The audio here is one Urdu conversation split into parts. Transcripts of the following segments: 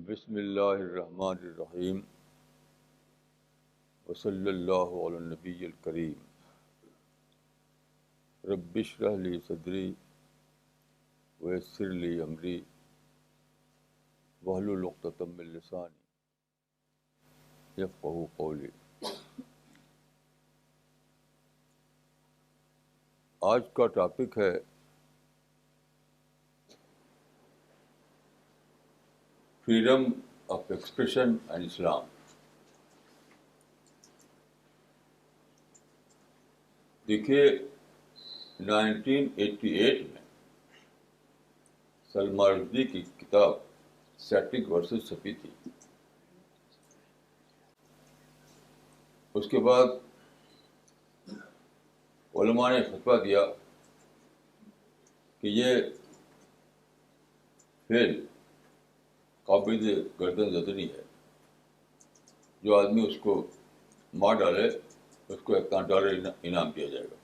بسم اللہ الرحمن الرحیم وصلی اللہ علی النبی الکریم رب اشرح لی صدری ویسر لی امری واحلل عقدۃ من لسانی یفقہوا قولی۔ آج کا ٹاپک ہے فریڈم آف ایکسپریشن اینڈ اسلام۔ دیکھیے 1988 میں سلمان رشدی کی کتاب سیٹرک ورسز چھپی تھی۔ اس کے بعد علماء نے فتویٰ دیا کہ یہ فعل قابض گردن زدنی ہے، جو آدمی اس کو مار ڈالے اس کو $1 انعام دیا جائے گا۔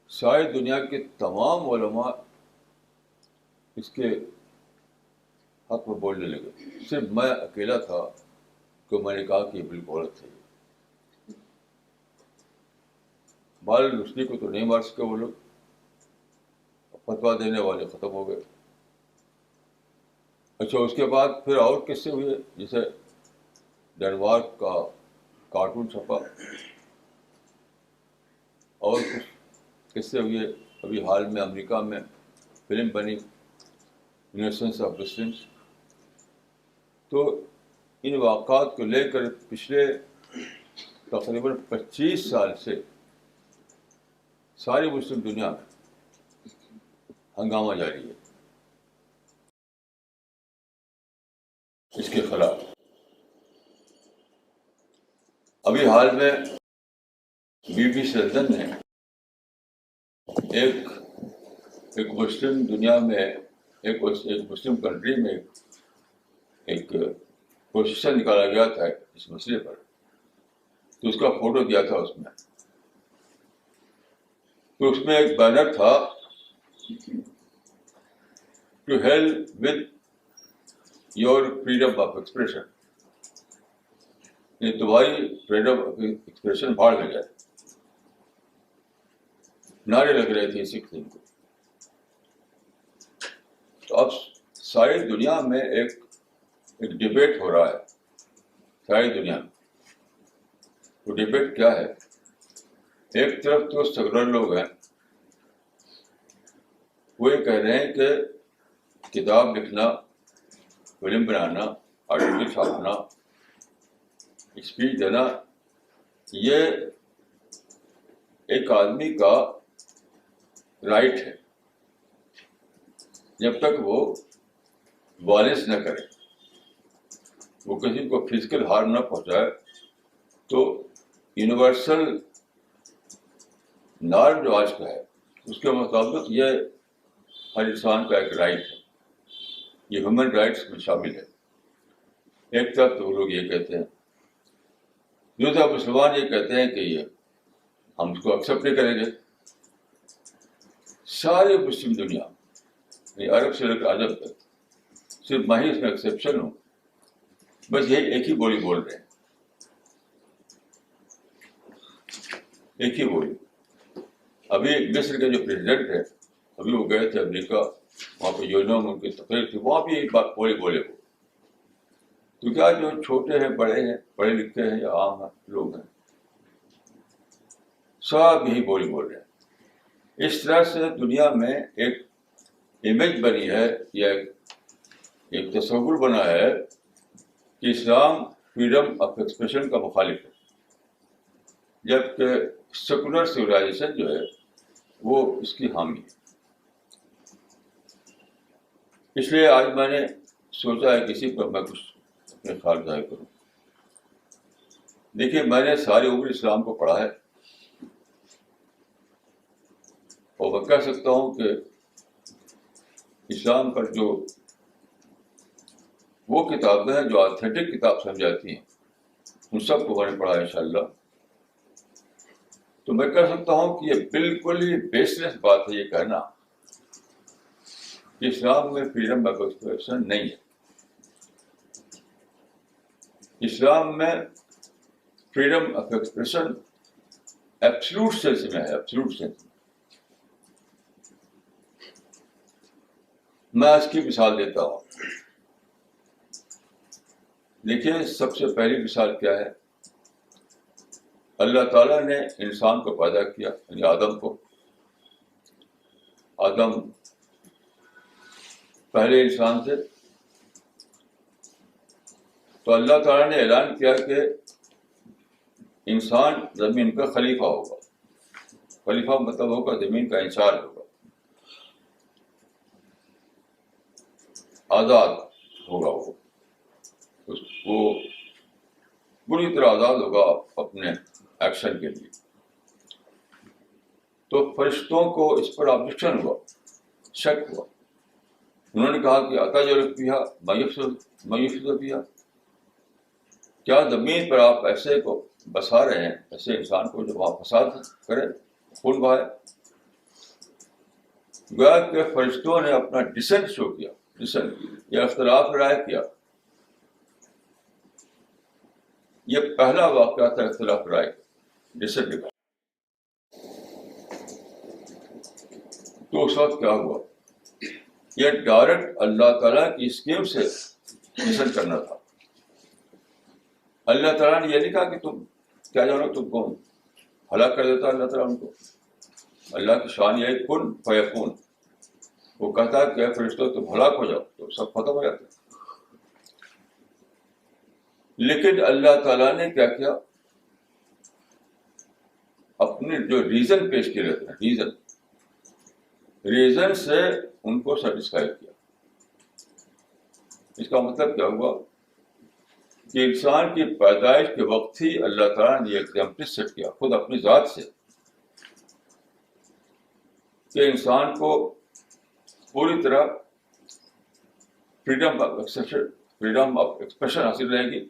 ساری دنیا کے تمام علماء اس کے حق میں بولنے لگے، صرف میں اکیلا تھا کہ میں نے کہا کہ یہ بالکل غلط ہے۔ بال رشدی کو تو نہیں مار سکے وہ لوگ، فتویٰ دینے والے ختم ہو گئے۔ اچھا، اس کے بعد پھر اور قصے ہوئے، جیسے ڈنمارک کا کارٹون چھپا، اور کچھ قصے ہوئے۔ ابھی حال میں امریکہ میں فلم بنی انوسینس آف مسلمس۔ تو ان واقعات کو لے کر پچھلے تقریباً 25 سال سے ساری مسلم دنیا میں ہنگامہ جاری ہے اس کے خلاف۔ ابھی حال میں BBC لندن نے ایک مسلم دنیا میں ایک مسلم کنٹری میں ایک پوزیشن نکالا گیا تھا اس مسئلے پر، تو اس کا فوٹو دیا تھا اس میں۔ تو اس میں ایک بینر تھا، to hell with your freedom of expression, یعنی تمہاری فریڈم آف ایکسپریشن بھاڑ میں جائے۔ نعرے لگ رہے تھے اسی دن کو۔ تو اب ساری دنیا میں ایک ڈبیٹ ہو رہا ہے، ساری دنیا میں۔ وہ ڈبیٹ کیا ہے؟ ایک طرف تو سیکولر لوگ ہیں، وہ یہ کہہ رہے ہیں کہ کتاب لکھنا، فلم بنانا، آرٹیکل چھاپنا، اسپیچ دینا، یہ ایک آدمی کا رائٹ ہے، جب تک وہ وائلنس نہ کرے، وہ کسی کو فزیکل ہارم نہ پہنچائے۔ تو یونیورسل نارم جو آج کا ہے، اس کے مطابق یہ ہر انسان کا ایک رائٹ ہے، یہ ہیومن رائٹس میں شامل ہے۔ ایک طرف تو وہ لوگ یہ کہتے ہیں، دوسری طرف مسلمان یہ کہتے ہیں کہ یہ ہم اس کو ایکسیپٹ نہیں کریں گے۔ ساری مسلم دنیا، عرب سے لے کر عجم تک، صرف میں ہی اس میں ایکسیپشن ہوں، بس یہ ایک ہی بولی بول رہے ہیں، ایک ہی بولی۔ ابھی مصر کے جو پریزیڈنٹ ہے، ابھی وہ گئے تھے امریکہ، وہاں پہ یونیو میں ان کی تقریر تھی، وہاں بھی یہی بات بولے وہ۔ تو کیا جو چھوٹے ہیں، بڑے ہیں، پڑھے لکھے ہیں یا عام لوگ ہیں، سب یہی بولی بول رہے ہیں۔ اس طرح سے دنیا میں ایک امیج بنی ہے، یا ایک تصور بنا ہے کہ اسلام فریڈم آف ایکسپریشن کا مخالف ہے، جبکہ سیکولر سویلائزیشن جو ہے وہ اس کی حامی ہے۔ اس لیے آج میں نے سوچا ہے کسی پر میں کچھ اپنے خیال ظاہر کروں۔ دیکھیے، میں نے ساری عمر اسلام کو پڑھا ہے، اور میں کہہ سکتا ہوں کہ اسلام پر جو وہ کتابیں ہیں جو آتھینٹک کتاب سمجھ جاتی ہیں، ان سب کو میں نے پڑھا ہے انشاءاللہ۔ تو میں کہہ سکتا ہوں کہ یہ بالکل ہی بیس لیس بات ہے یہ کہنا کہ اسلام میں فریڈم آف ایکسپریشن نہیں ہے۔ اسلام میں freedom of expression absolute sense میں ہے، ایبسلوٹ سینس میں. میں اس کی مثال دیتا ہوں. دیکھیے سب سے پہلی مثال کیا ہے. اللہ تعالیٰ نے انسان کو پیدا کیا، یعنی آدم کو. آدم پہلے انسان تھے. تو اللہ تعالیٰ نے اعلان کیا کہ انسان زمین کا خلیفہ ہوگا. خلیفہ مطلب ہوگا زمین کا انچارج ہوگا، آزاد ہوگا. وہ پوری طرح آزاد ہوگا اپنے ایکشن کے لیے. تو فرشتوں کو اس پر آبجیکشن ہوا، شک ہوا. انہوں نے کہا کہ اتجعل فیہا من یفسد فیہا، کیا زمین پر آپ ایسے کو بسا رہے ہیں، ایسے انسان کو جو وہاں فساد کرے، خون بہائے. گویا کہ فرشتوں نے اپنا ڈسنٹ شو کیا، ڈسنٹ یا اختلاف رائے کیا. یہ پہلا واقعہ تھا اختلاف رائے، ڈسنٹ کا. تو اس وقت کیا ہوا، یہ ڈائریکٹ اللہ تعالیٰ کی اسکیم سے ڈسنٹ کرنا تھا. اللہ تعالیٰ نے یہ نہیں کہا کہ تم کیا جانو، تم کو ہلاک کر دیتا اللہ تعالیٰ ان کو. اللہ کی شان یہ ہے کن فیکون. وہ کہتا ہے کہ فرشتوں تم ہلاک ہو جاؤ تو سب ختم ہو جاتا ہے. لیکن اللہ تعالیٰ نے کیا کیا، اپنے جو ریزن پیش کیے رہتے ہیں، ریزن سے ان کو سیٹسفائی کیا. اس کا مطلب کیا ہوا کہ انسان کی پیدائش کے وقت ہی اللہ تعالیٰ نے یہ ایگزامپل سیٹ کیا خود اپنی ذات سے کہ انسان کو پوری طرح فریڈم آف ایکسپریشن حاصل رہے گی.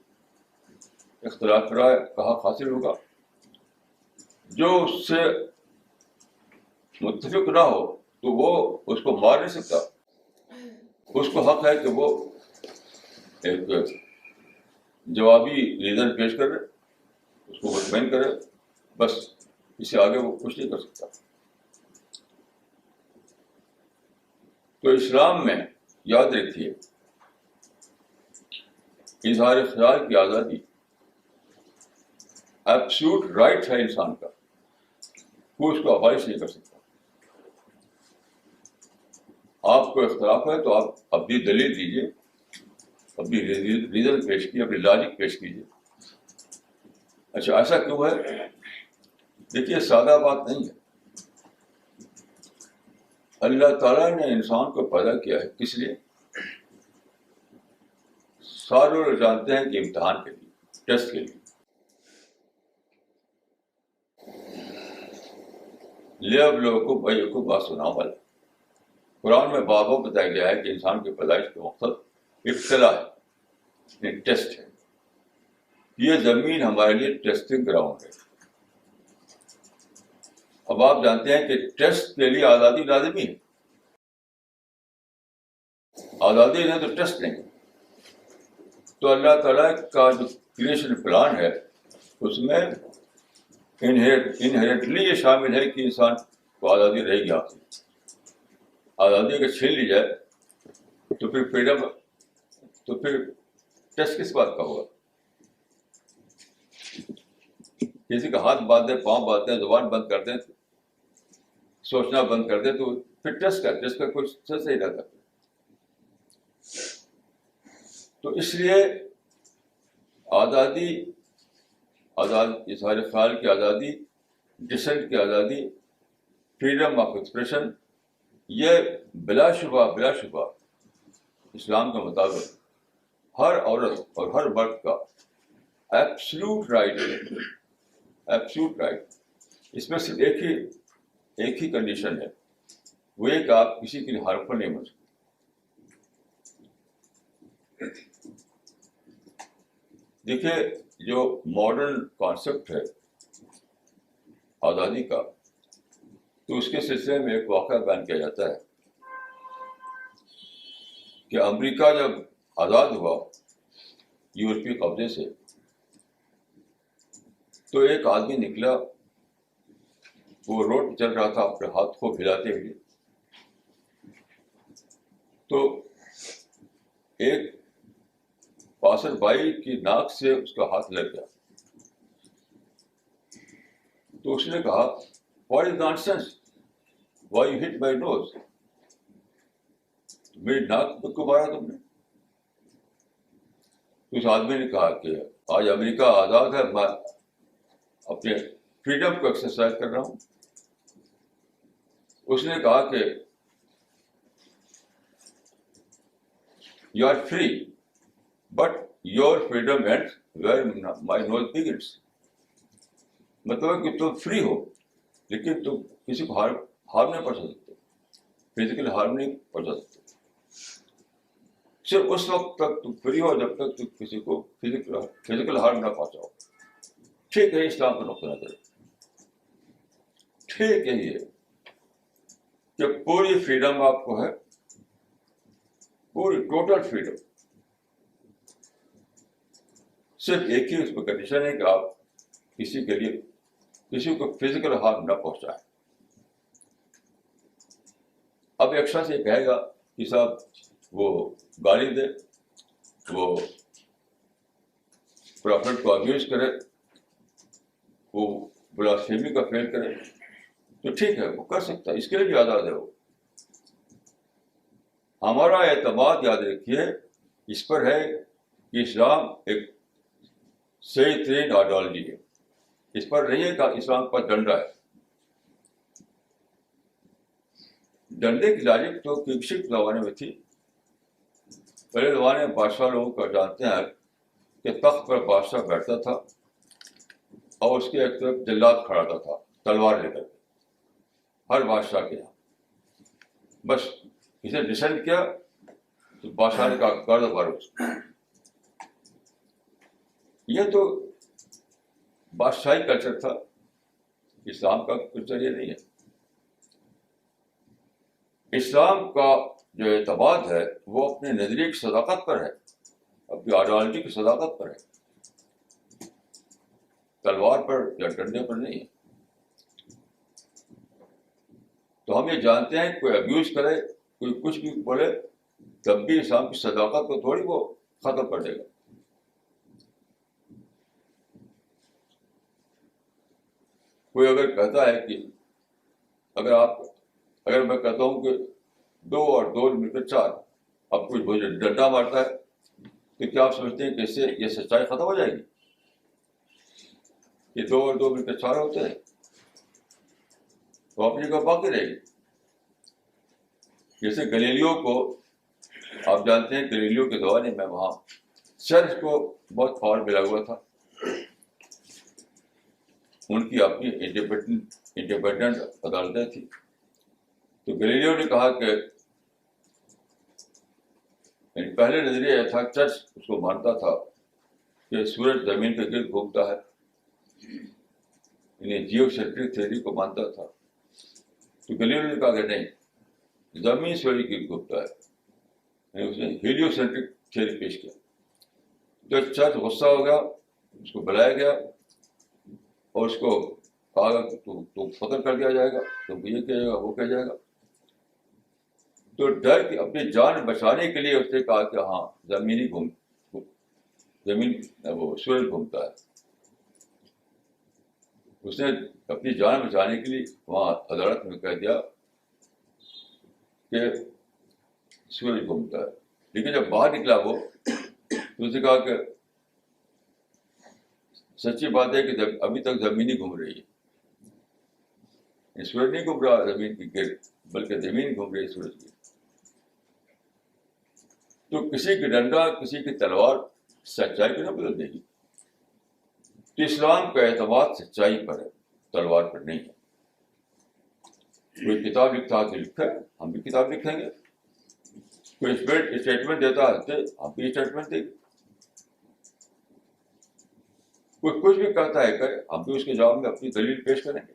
اختلاف رائے کہاں حاصل ہوگا، جو اس سے متفق نہ ہو تو وہ اس کو مار نہیں سکتا. اس کو حق ہے کہ وہ ایک جوابی ریزن پیش کرے، اس کو مطمئن کرے، بس اس سے آگے وہ کچھ نہیں کر سکتا. تو اسلام میں یاد رکھیے اظہار خیال کی آزادی ایبسولوٹ رائٹ ہے انسان کا، کوئی اس کو ابائش نہیں کر سکتا. آپ کو اختلاف ہے تو آپ اپنی دلیل دیجیے، اپنی ریزن پیش کیجیے، اپنی لاجک پیش کیجیے. اچھا ایسا کیوں ہے؟ دیکھیے سادہ بات نہیں ہے. اللہ تعالیٰ نے انسان کو پیدا کیا ہے کس لیے؟ سارے لوگ جانتے ہیں کہ امتحان کے لیے، ٹیسٹ کے لیے. لے اب لوگوں کو بھائی کو بات سنا والا. قرآن میں بابوں بتایا گیا ہے کہ انسان کی پیدائش کا مقصد ابتلا ہے، ٹیسٹ ہے. یہ زمین ہمارے لیے ٹیسٹنگ گراؤنڈ ہے. اب آپ جانتے ہیں کہ ٹیسٹ کے لیے آزادی لازمی ہے. آزادی نہیں تو ٹیسٹ نہیں. تو اللہ تعالیٰ کا جو کریشن پلان ہے اس میں انہیرنٹلی یہ شامل ہے کہ انسان کو آزادی رہے گی. آپ سے آزادی اگر چھین لی جائے تو پھر فریڈم، تو پھر ٹیسٹ کس بات کا ہوگا؟ کسی کا ہاتھ باندھ دیں، پاؤں باندھ دیں، زبان بند کر دیں، سوچنا بند کر دیں تو پھر ٹیسٹ کا کوئی سینس نہیں رہتا. تو اس لیے آزادی، اظہار خیال کی آزادی، ڈسنٹ کی آزادی، فریڈم آف ایکسپریشن، یہ بلا شبہ اسلام کے مطابق ہر عورت اور ہر مرد کا ایبسلوٹ رائٹ ہے. Absolute right. اس میں صرف ایک ہی کنڈیشن ہے، وہ یہ کہ آپ کسی کے لیے ہارمفل نہیں بن سکتے. دیکھیے جو ماڈرن کانسیپٹ ہے آزادی کا، تو اس کے سلسلے میں ایک واقعہ بیان کیا جاتا ہے کہ امریکہ جب آزاد ہوا یورپی قبضے سے. تو ایک آدمی نکلا, وہ روڈ پہ چل رہا تھا اپنے ہاتھ کو ہلاتے ہوئے, تو ایک پاسر بائی کی ناک سے اس کا ہاتھ لگ گیا. تو اس نے کہا, what is nonsense, why you hit my nose, میری ناک پہ کیوں مارا تم نے؟ اس آدمی نے کہا کہ آج امریکہ آزاد ہے, میں اپنے فریڈم کو ایکسرسائز کر رہا ہوں. اس نے کہا کہ you are free but your freedom ends where my nose begins. مطلب ہے کہ تم فری ہو لیکن تم کسی کو ہارم نہیں پہنچا سکتے, فزیکل ہارم نہیں پہنچا سکتے. صرف اس وقت تک تم فری ہو جب تک تم کسی کو فزیکل ہارم نہ پہنچاؤ. ٹھیک ہے, اسلام کا نقطہ نظر ٹھیک یہی ہے کہ پوری فریڈم آپ کو ہے, پوری ٹوٹل فریڈم. صرف ایک ہی اس میں کنڈیشن ہے کہ آپ کسی کے لیے کسی کو فزیکل ہارم نہ پہنچائیں. اب ایک شخص یہ کہے گا کہ صاحب وہ گالی دے, وہ پروفٹ کو ابیوز کرے, وہ بلاسفیمی کا فیل کرے, تو ٹھیک ہے وہ کر سکتا ہے, اس کے لیے بھی آزاد ہے وہ. ہمارا اعتماد یاد رکھیے اس پر ہے کہ اسلام ایک صحیح ترین آئیڈیالوجی ہے. اس پر نہیں ہے کہ اسلام کا ڈنڈا ہے. ڈنڈے کی لاجک تو کسی زمانے میں تھی. پہلے زمانے میں بادشاہ لوگوں کا جانتے ہیں کہ تخت پر بادشاہ بیٹھتا تھا اور اس کے ایک طرف جلاد کھڑا ہوتا تھا تلوار لے کر کے, ہر بادشاہ کے یہاں. بس اسے ڈسینڈ کیا تو بادشاہ نے کہا کر دو مارو. یہ تو بادشاہی کلچر تھا, اسلام کا کلچر یہ نہیں ہے. اسلام کا جو اعتماد ہے وہ اپنے نظریے کی صداقت پر ہے, اپنی آئیڈیالوجی کی صداقت پر ہے, تلوار پر یا ڈنڈے پر نہیں ہے. تو ہم یہ جانتے ہیں کوئی ابیوز کرے, کوئی کچھ بھی بولے, تب بھی اسلام کی صداقت کو تھوڑی وہ ختم کر دے گا. کوئی اگر کہتا ہے کہ اگر میں کہتا ہوں کہ 2 اور 2 مل کر 4, اب کچھ مجھے ڈنڈا مارتا ہے, تو کیا آپ سمجھتے ہیں کہ اس سے یہ سچائی ختم ہو جائے گی؟ یہ 2 اور 2 مل کر 4 ہوتے ہیں تو اپنی جگہ باقی رہے گی. جیسے گلیلیو کو آپ جانتے ہیں, گلیلیو کے زمانے میں وہاں چرچ کو بہت پاور ملا ہوا تھا, ان کی اپنی انڈیپینڈنٹ عدالتیں تھیں. تو گلیلیو نے کہا کہ پہلے نظریہ یہ تھا, چرچ اس کو مانتا تھا کہ سورج زمین کے گرد گھومتا ہے, یعنی جیو سینٹرک تھیوری کو مانتا تھا. تو گلیلیو نے کہا کہ نہیں, زمین سورج کے گرد گھومتا ہے, یعنی اس نے ہیلیو سینٹرک تھیوری پیش کیا. جب چرچ غصہ ہو گیا, اس کو بلایا گیا اور اس کو کہا کہ تو قتل کر دیا جائے گا, تو یہ کہے گا وہ کہہ جائے گا. تو ڈر کی اپنی جان بچانے کے لیے اس نے کہا کہ ہاں زمین وہ سورج گھومتا ہے. اس نے اپنی جان بچانے کے لیے وہاں عدالت میں کہہ دیا کہ سورج گھومتا ہے. لیکن جب باہر نکلا وہ, تو اس نے کہا کہ سچی بات ہے کہ ابھی تک زمین ہی گھوم رہی ہے, سورج نہیں گھوم رہا زمین کی گرد, بلکہ زمین گھوم رہی ہے سورج کی. تو کسی کی ڈنڈا, کسی کی تلوار سچائی کو نہ بدل دے گی. تو اسلام کا اعتماد سچائی پر ہے, تلوار پر نہیں ہے. کوئی کتاب لکھتا ہے تو لکھا ہے, ہم بھی کتاب لکھیں گے. کوئی اسٹیٹمنٹ دیتا ہے تو ہم بھی اسٹیٹمنٹ دیں گے. کوئی کچھ بھی کہتا ہے کرے, ہم بھی اس کے جواب میں اپنی دلیل پیش کریں گے.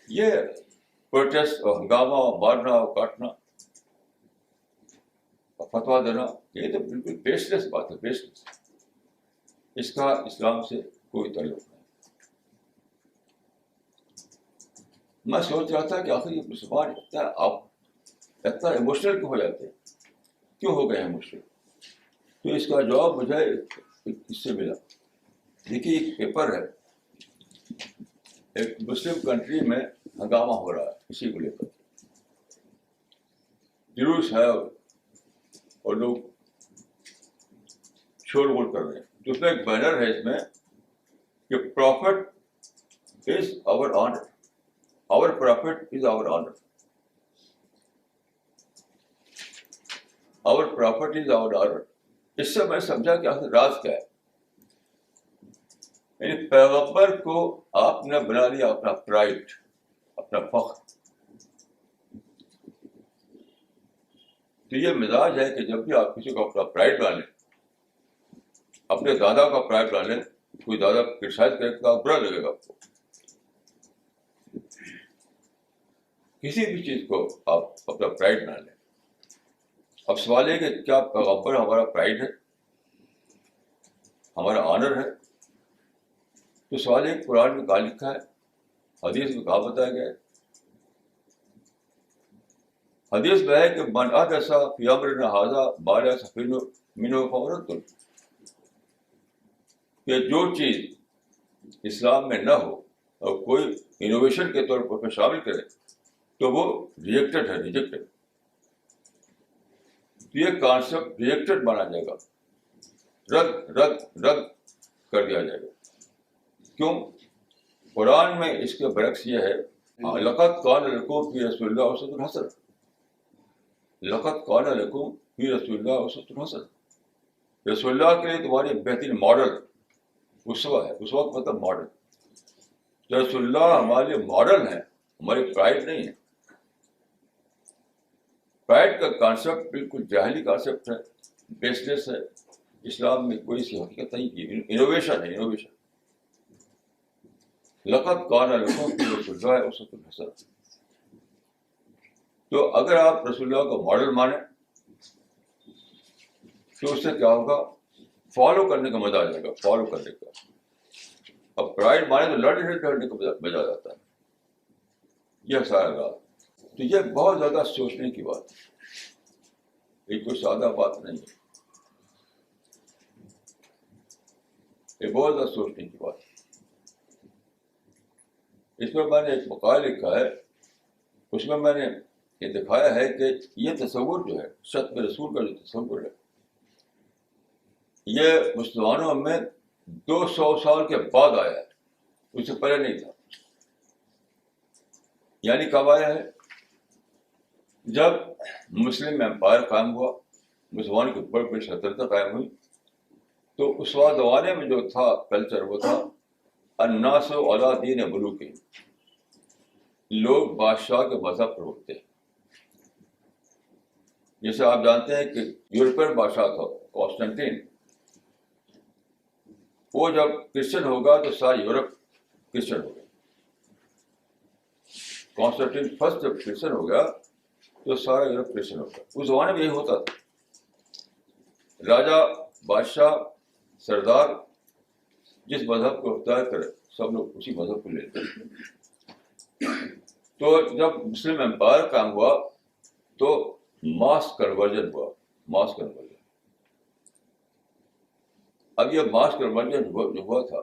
یہ پروٹیسٹ اور ہنگامہ اور مارنا اور کاٹنا فتویٰ دینا یہ تو بالکل بیس لیس بات ہے، بیس لیس. اس کا اسلام سے کوئی تعلق نہیں. میں سوچ رہا تھا کہ آخر یہ مسلمان اتنا ایموشنل کیوں ہو جاتے ہیں، کیوں ہو گئے ایموشنل؟ تو اس کا جواب مجھے اس سے ملا. دیکھیے ایک پیپر ہے، ایک مسلم کنٹری میں ہنگامہ ہو رہا ہے اسی کو لے کر، جلوس ہے اور لوگ شور غل کر رہے ہیں. تو اس میں ایک بینر ہے اس میں کہ پروفٹ از آور آنر، آور پروفٹ از آور آنر، آور پروفٹ از آور آنر. اس سے میں سمجھا کہ آخر راز کیا ہے. یعنی پیغمبر کو آپ نے بنا لیا اپنا پرائڈ، اپنا فخر. تو یہ مزاج ہے کہ جب بھی آپ کسی کو اپنا پرائڈ بنا لیں، اپنے دادا کا پرائڈ بنا لیں، کوئی دادا کرٹیسائز کرے گا برا لگے گا آپ کو. کسی بھی چیز کو آپ اپنا پرائڈ بنا لیں. اب سوال ہے کہ کیا پیغمبر ہمارا پرائڈ ہے، ہمارا آنر ہے؟ تو سوال ہے قرآن میں کہا لکھا ہے، حدیث میں کہا بتایا گیا ہے. حدیث میں ہے کہ من احدث فی امرنا ھذا ما لیس منہ فہو رد، کہ جو چیز اسلام میں نہ ہو اور کوئی انوویشن کے طور پر اس میں شامل کرے تو وہ ریجیکٹڈ ہے، ریجیکٹڈ. تو یہ کانسیپٹ ریجیکٹڈ مانا جائے گا، رد کر دیا جائے گا. کیوں؟ قرآن میں اس کے برعکس یہ ہے، لقد کان لکم فی رسول اللہ اسوۃ حسنہ، لقد کان لکم فی رسول اللہ اسوۃ حسنہ. رسول اللہ کے لیے تمہاری بہترین ماڈل اسوہ ہے. اسوہ کا مطلب ماڈل. رسول اللہ ہمارے لیے ماڈل ہے، ہماری پرائڈ نہیں ہے. پرائڈ کا کانسیپٹ بالکل جاہلی کانسیپٹ ہے، بیس لیس ہے. اسلام میں کوئی سی حقیقت نہیں، انوویشن ہے، انوویشن. لقد کان لکم فی رسول اللہ اسوۃ حسنہ. تو اگر آپ رسول اللہ کو ماڈل مانیں تو اس سے کیا ہوگا؟ فالو کرنے کا مزہ آ جائے گا، فالو کرنے کا. اب پرائڈ مانے تو لڑنے کا مزہ آ جاتا ہے. یہ سارا راز. تو یہ بہت زیادہ سوچنے کی بات ہے، یہ کوئی سادہ بات نہیں ہے، یہ بہت زیادہ سوچنے کی بات ہے. اس میں میں نے ایک مقال لکھا ہے، اس میں میں نے یہ دکھایا ہے کہ یہ تصور جو ہے ختم رسول کا جو تصور ہے، یہ مسلمانوں میں 200 سال کے بعد آیا ہے، اس سے پہلے نہیں تھا. یعنی کب آیا ہے؟ جب مسلم امپائر قائم ہوا، مسلمانوں کی بڑی بڑی سلطنتیں قائم ہوئی، تو اس وقت زمانے میں جو تھا کلچر وہ تھا الناس علی دین ملوکہم، لوگ بادشاہ کے مذہب پر ہوتے ہیں. جیسے آپ جانتے ہیں کہ یورپین بادشاہ تھا کانسٹنٹین، وہ جب کرسچن ہوگا تو سارا یورپ کرسچن ہو گیا. کانسٹنٹین فرسٹ جب کرسچن ہو گیا تو سارا یورپ کرسچن ہو گیا. اس زمانے میں یہی ہوتا تھا، راجا، بادشاہ، سردار جس مذہب کو اختیار کرے سب لوگ اسی مذہب کو لیتے ہیں. تو جب مسلم امپائر قائم ہوا تو ماس کنورژن ہوا، ماس کنورژن. اب یہ ماس کنورژن جو ہوا تھا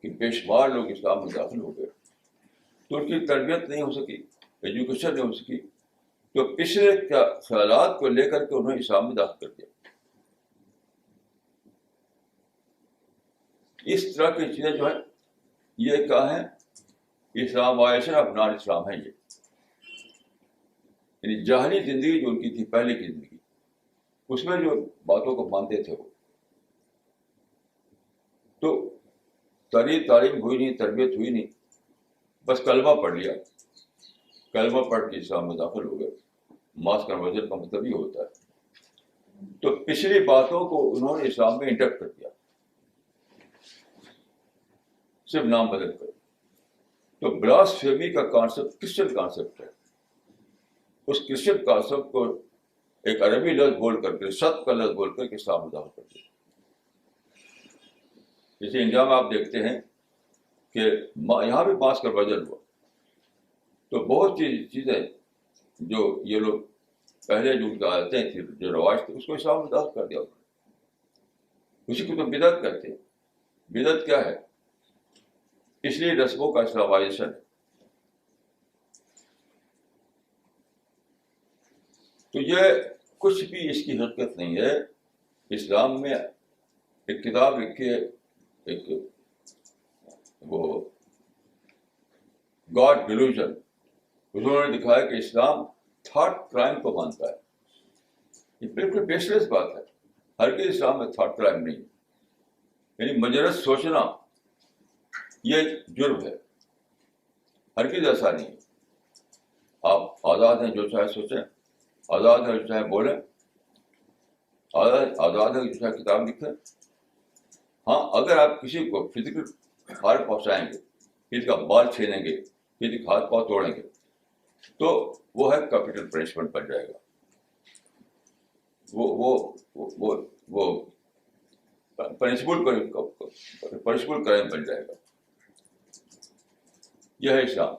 کہ بے شمار لوگ اسلام میں داخل ہو گئے، تو ان کی تربیت نہیں ہو سکی، ایجوکیشن نہیں ہو سکی، تو پچھلے خیالات کو لے کر کے انہیں اسلام میں داخل کر دیا. اس طرح کی چیزیں جو ہیں یہ کیا ہیں؟ اسلامائزیشن آف نان اسلام ہے. یہ یعنی جاہلی زندگی جو ان کی تھی پہلے کی زندگی، اس میں جو باتوں کو مانتے تھے وہ، تو تعلیم ہوئی نہیں، تربیت ہوئی نہیں، بس کلمہ پڑھ لیا، کلمہ پڑھ کے اسلام میں داخل ہو گئے. ماس کنورژن کا مطلب یہ ہوتا ہے. تو پچھلی باتوں کو انہوں نے اسلام میں انٹیکٹ کر دیا، صرف نام بدل کر. تو بلاسفیمی کا کانسیپٹ کرسچن کانسیپٹ ہے. اس کرسچن کانسیپٹ کو ایک عربی لفظ بول کر کے، ست کا لفظ بول کر کے اسلام میں داخل کر دیا. جیسے انڈیا میں آپ دیکھتے ہیں کہ یہاں بھی ماسک کا ورژن ہوا، تو بہت سی چیزیں جو یہ لوگ پہلے جو ان کی عادتیں تھیں، جو رواج تھے، اس کو اسلام میں داخل کر دیا. اسی کو تو بدعت کہتے ہیں. بدعت کیا ہے؟ اس لیے رسموں کا اسلامائزیشن ہے. تو یہ کچھ بھی اس کی حقیقت نہیں ہے. اسلام میں ایک کتاب لکھی ہے، ایک وہ گاڈ ڈیلوژن، انہوں نے دکھایا کہ اسلام تھاٹ کرائم کو مانتا ہے. یہ بالکل بیس لیس بات ہے. ہرگز اسلام میں تھاٹ کرائم نہیں ہے. یعنی مجرد سوچنا یہ جرم ہے. ہرگز ایسا نہیں ہے. آپ آزاد ہیں، جو چاہے سوچیں، آزاد ہے جو چاہے بولیں، آزاد ہے جو چاہے کتاب لکھیں. ہاں، اگر آپ کسی کو فزیکل ہارم پہنچائیں گے، کسی کا بال چھینیں گے، کسی کا ہاتھ پاؤں توڑیں گے، تو وہ ہے کیپٹل پنشمنٹ بن جائے گا. وہ پنشبل کرائم بن جائے گا. یہ ہے اسلام.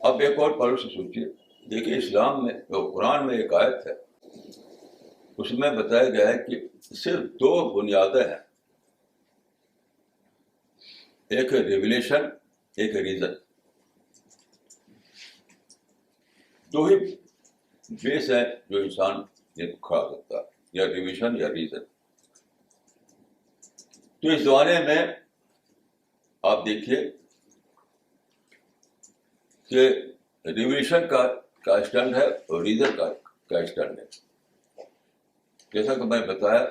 اب ایک اور پہلو سے سوچیے. دیکھیے، اسلام میں قرآن میں ایک آیت ہے، اس میں بتایا گیا ہے کہ صرف 2 بنیادیں ہیں، ایک ہے ریویلیشن، ایک ہے ریزن. 2 ہی بیس ہے جو انسان نے کھڑا کرتا ہے، یا ریویلیشن یا ریزن. تو اس زمانے میں آپ دیکھیے کہ ریویلیشن کا اسٹینڈ ہے اور ریزن کا اسٹینڈ ہے. جیسا کہ میں بتایا،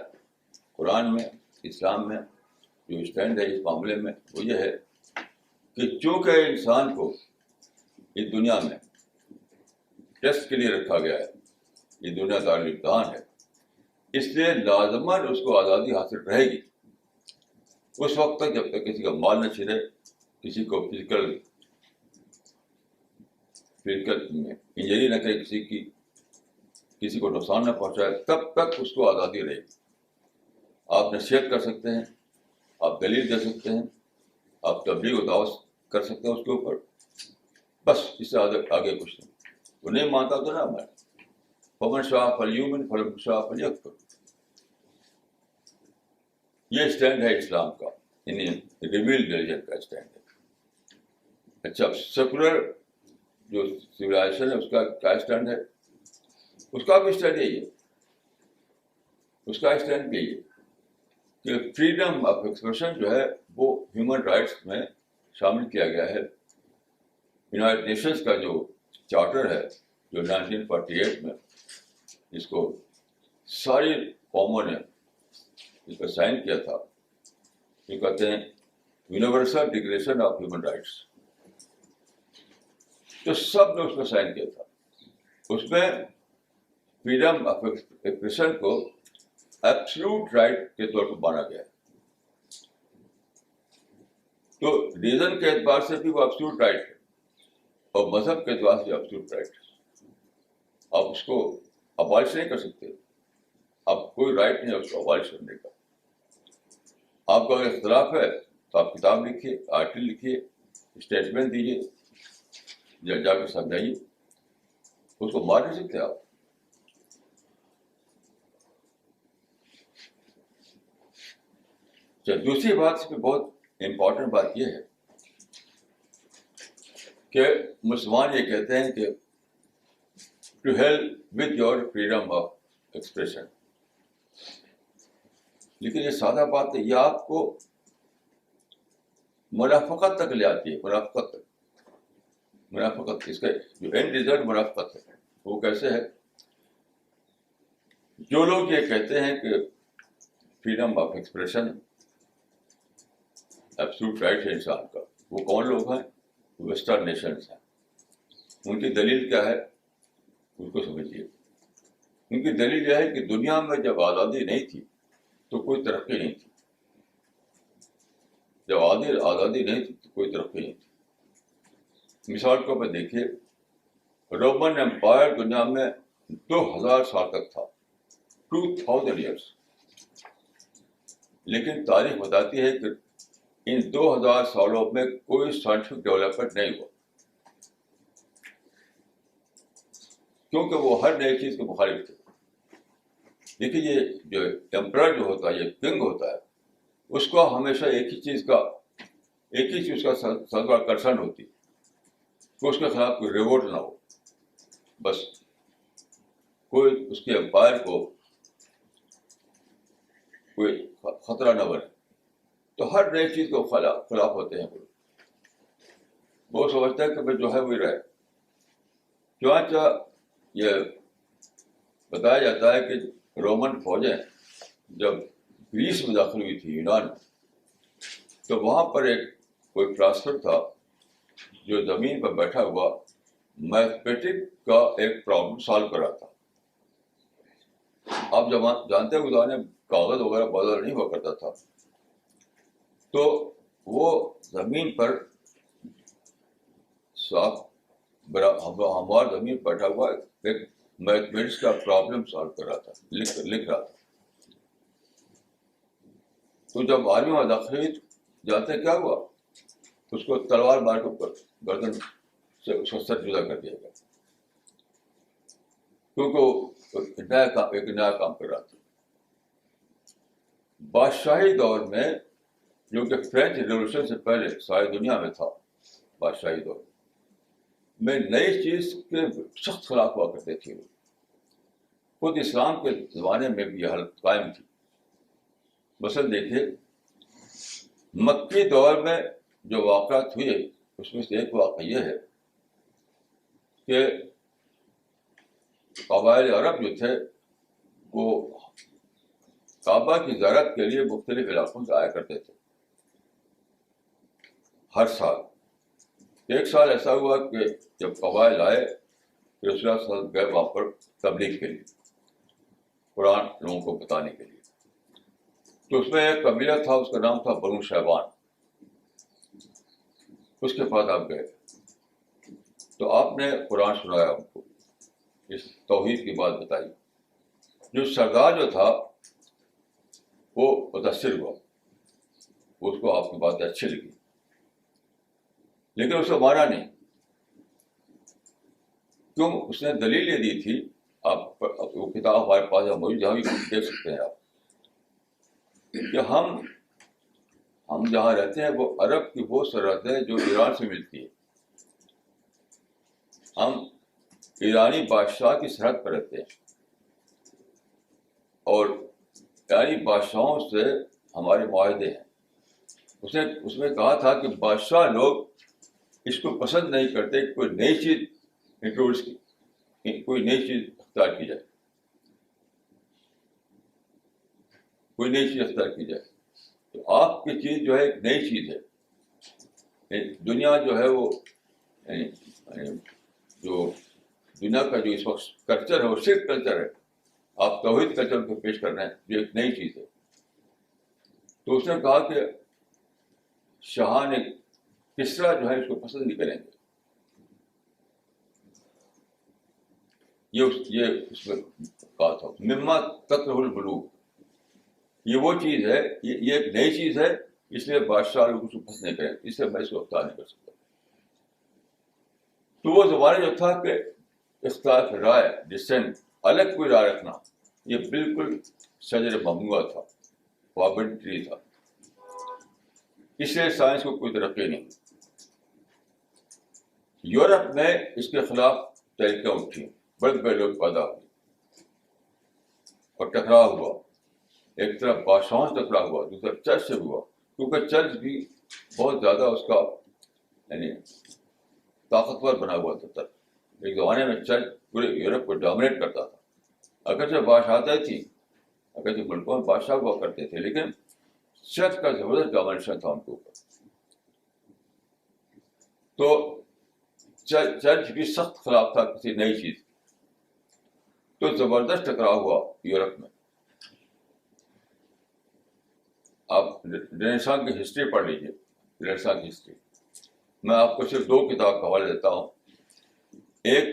قرآن میں، اسلام میں جو اسٹینڈ ہے اس معاملے میں وہ یہ ہے کہ چونکہ انسان کو اس دنیا میں ٹیسٹ کے لیے رکھا گیا ہے، یہ دنیا دار امتحان ہے، اس لیے لازماً اس کو آزادی حاصل رہے گی اس وقت تک جب تک کسی کا مال نہ چھینے، کسی کو فزیکل انجری نہ کرے، کسی کو نقصان نہ پہنچائے، تب تک اس کو آزادی رہے گی. آپ نصیحت کر سکتے ہیں، آپ دلیل دے سکتے ہیں، آپ تبلیغ و دعوت کر سکتے ہیں اس کے اوپر، بس اس سے آگے کچھ نہیں. وہ نہیں مانتا تو نہ مانے. فمن شاء فلیؤمن ومن شاء فلیکفر. یہ اسٹینڈ ہے اسلام کا، یعنی ریویلڈ ریلیجن کا اسٹینڈ ہے. اچھا، سیکولر جو سویلائزیشن ہے اس کا کیا اسٹینڈ ہے؟ اس کا بھی اسٹینڈ یہی ہے. اس کا اسٹینڈ یہی ہے کہ فریڈم آف ایکسپریشن جو ہے وہ ہیومن رائٹس میں شامل کیا گیا ہے. یونائٹڈ نیشنز کا جو چارٹر ہے، جو 1948 میں جس کو ساری قوموں نے اس پر سائن کیا تھا، یہ کہتے ہیں universal declaration of human rights. تو سب نے اس پر سائن کیا تھا. اس میں فریڈم آف ایکسپریشن کو ایبسلوٹ رائٹ کے طور پر مانا گیا ہے. تو ریزن کے اعتبار سے بھی وہ ایبسلوٹ رائٹ ہے، اور مذہب کے اعتبار سے ایبسلوٹ رائٹ ہے. آپ اس کو ابالش نہیں کر سکتے. آپ کوئی رائٹ نہیں ہے اس کو ابالش کرنے کا. آپ کا اگر اختلاف ہے تو آپ کتاب لکھیے، آرٹیکل لکھیے، اسٹیٹمنٹ دیجیے، جا کے سمجھائیے. اس کو مار نہیں سکتے آپ. دوسری بات اس میں بہت امپورٹنٹ بات یہ ہے کہ مسلمان یہ کہتے ہیں کہ to help with your freedom of expression. لیکن یہ سادہ بات ہے، یہ آپ کو منافقت تک لے آتی ہے. منافقت اس کا جو اینڈ ریزلٹ منافقت ہے. وہ کیسے ہے؟ جو لوگ یہ کہتے ہیں کہ freedom of expression absolute right ہے انسان کا، وہ کون لوگ ہیں؟ ویسٹرن نیشنز ہیں. ان کی دلیل کیا ہے اس کو سمجھیے. ان کی دلیل یہ ہے کہ دنیا میں جب آزادی نہیں تھی تو کوئی ترقی نہیں تھی. جب آزادی نہیں تھی تو کوئی ترقی نہیں تھی. مثال کے طور پر دیکھیے، رومن امپائر دنیا میں 2000 سال تک تھا, 2000 ایئرس. لیکن تاریخ بتاتی ہے کہ ان 2000 سالوں میں کوئی سائنٹیفک ڈیولپمنٹ نہیں ہوا, کیونکہ وہ ہر نئی چیز کے مخالف تھے. دیکھیے یہ جو ایمپرر جو ہوتا ہے, یہ کنگ ہوتا ہے, اس کو ہمیشہ ایک ہی چیز کا سب بڑا کنسرن ہوتی ہے کہ اس کے خلاف کوئی ریوولٹ نہ ہو, بس کوئی اس کے امپائر کو کوئی خطرہ نہ بنے. تو ہر نئی چیز کو خلاف ہوتے ہیں. وہ سمجھتا ہے کہ میں جو ہے وہی رہے. چنانچہ یہ بتایا جاتا ہے کہ رومن فوجیں جب گریس میں داخل ہوئی تھی, یونان میں, تو وہاں پر ایک کوئی فلاسفر تھا جو زمین پر بیٹھا ہوا میتھمیٹک کا ایک پرابلم سالو کر رہا تھا. آپ جب جانتے ہیں زمانے میں کاغذ وغیرہ بدل نہیں ہوا کرتا تھا, تو وہ زمین پر صاف ہموار زمین پر بیٹھا ہوا ایک میتھمیٹکس کا پرابلم سالو کر رہا تھا, لکھ رہا تھا. تو جب آدمی وہاں داخل ہوئی, جانتے کیا ہوا, اس کو تلوار مار کے گردن سے اس کا سر جدا کر دیا گیا, کیونکہ وہ ایک نیا کام کر رہا تھا. بادشاہی دور میں, جو کہ فرینچ ریولیوشن سے پہلے ساری دنیا میں تھا, بادشاہی دور میں نئی چیز کے سخت خلاف ہوا کرتے تھے. خود اسلام کے زمانے میں بھی یہ حالت قائم تھی. مثلاً دیکھیے, مکی دور میں جو واقعات ہوئے اس میں سے ایک واقعہ یہ ہے کہ قبائل عرب جو تھے وہ کعبہ کی زیارت کے لیے مختلف علاقوں سے آیا کرتے تھے ہر سال. ایک سال ایسا ہوا کہ جب قبائل آئے کہ رسول اللہ صلی اللہ علیہ وسلم گئے وہاں پر تبلیغ کے لیے, قرآن لوگوں کو بتانے کے لیے. تو اس میں ایک قبیلہ تھا, اس کا نام تھا بنو شیبان. اس کے پاس آپ گئے تو آپ نے قرآن سنایا ان کو, اس توحید کی بات بتائی. جو سردار جو تھا وہ متاثر ہوا, اس کو آپ کی باتیں اچھی لگی, لیکن اسے مانا نہیں. کیوں؟ اس نے دلیل یہ دی تھی, آپ وہ کتاب ہمارے پاس موجود, جہاں بھی دیکھ سکتے ہیں آپ, کہ ہم جہاں رہتے ہیں وہ عرب کی وہ سرحد ہے جو ایران سے ملتی ہے. ہم ایرانی بادشاہ کی سرحد پر رہتے ہیں, اور ایرانی بادشاہوں سے ہمارے معاہدے ہیں. اس میں کہا تھا کہ بادشاہ لوگ اس کو پسند نہیں کرتے کہ کوئی نئی چیز انٹروڈیوس کی, کوئی نئی چیز اختیار کی جائے, کوئی نئی چیز اختیار کی جائے. تو آپ کی چیز جو ہے ایک نئی چیز ہے. دنیا جو ہے وہ جو دنیا کا جو اس وقت کلچر ہے وہ صرف کلچر ہے, آپ توحید کلچر کو پیش کر رہے ہیں جو ایک نئی چیز ہے. تو اس نے کہا کہ شاہان کسرا جو ہے اس کو پسند نہیں کریں گے. یہ اس میں کہا تھا مما تکرہ البلوغ, یہ وہ چیز ہے, یہ ایک نئی چیز ہے, اس لیے بادشاہ لوگ اس کو پسند نہیں کریں, اس سے میں اس کو اختیار نہیں کر سکتا. تو وہ زمانہ جو تھا کہ اختلاف رائے, ڈسینٹ, الگ کوئی رائے رکھنا, یہ بالکل شجر ممنوع تھا, فاربڈن ٹری تھا. اس لیے سائنس کو کوئی ترقی نہیں. یورپ میں اس کے خلاف تحریکیں اٹھی, بڑے بڑے لوگ پیدا ہوئے اور ٹکراؤ ہوا. ایک طرف بادشاہوں سے ٹکراؤ ہوا, دوسرا چرچ سے ہوا, کیونکہ چرچ بھی بہت زیادہ اس کا یعنی طاقتور بنا ہوا تھا. ایک زمانے میں چرچ پورے یورپ کو ڈومینیٹ کرتا تھا. اگرچہ بادشاہتیں تھیں, اگرچہ ملکوں میں بادشاہ ہوا کرتے تھے, لیکن چرچ کا زبردست ڈومینیشن تھا ان کے اوپر. تو چرچ بھی سخت خلاف تھا کسی نئی چیز. تو زبردست ٹکراؤ ہوا یورپ میں. آپ رینیسانس کی ہسٹری پڑھ لیجیے, رینیسانس کی ہسٹری. میں آپ کو صرف 2 کتاب کا حوالہ دیتا ہوں. ایک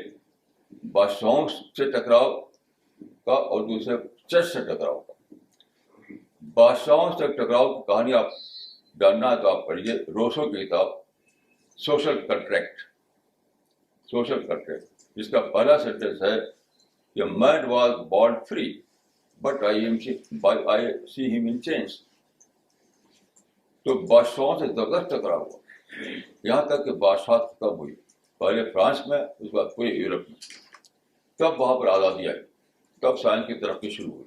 بادشاہوں سے ٹکراؤ کا اور دوسرے چرچ سے ٹکراؤ کا. بادشاہوں سے ٹکراؤ کی کہانی آپ جاننا ہے تو آپ پڑھیے روسو کی کتاب سوشل کنٹریکٹ. سوشل کنٹریکٹ جس کا پہلا سینٹینس ہے کہ man was born free but I see him in change. تو بادشاہوں سے زبردست ٹکرا ہوا, یہاں تک کہ بادشاہ ختم ہوئی, پہلے فرانس میں, اس کے بعد پورے یورپ میں. تب وہاں پر آزادی آئی, تب سائنس کی ترقی شروع ہوئی.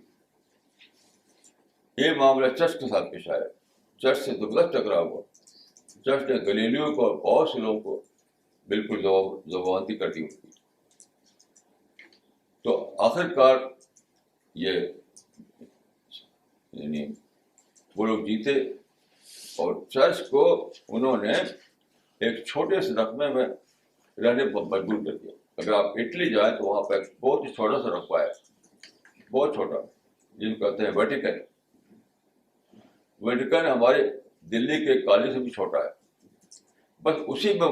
یہ معاملہ چرچ کے ساتھ پیش آیا, چرچ سے زبردست ٹکرا ہوا. چرچ نے گلیلیو کو اور بہت سے لوگوں کو بالکل زبانتی کر دی. تو آخر کار یہ یعنی وہ لوگ جیتے اور چرچ کو انہوں نے ایک چھوٹے سے رقبے میں رہنے پر مجبور کر دیا. اگر آپ اٹلی جائیں تو وہاں پہ ایک بہت ہی چھوٹا سا رقبہ ہے, بہت چھوٹا, جن کو کہتے ہیں ویٹیکن. ویٹیکن ہمارے دلی کے کالج سے بھی چھوٹا ہے. بس اسی میں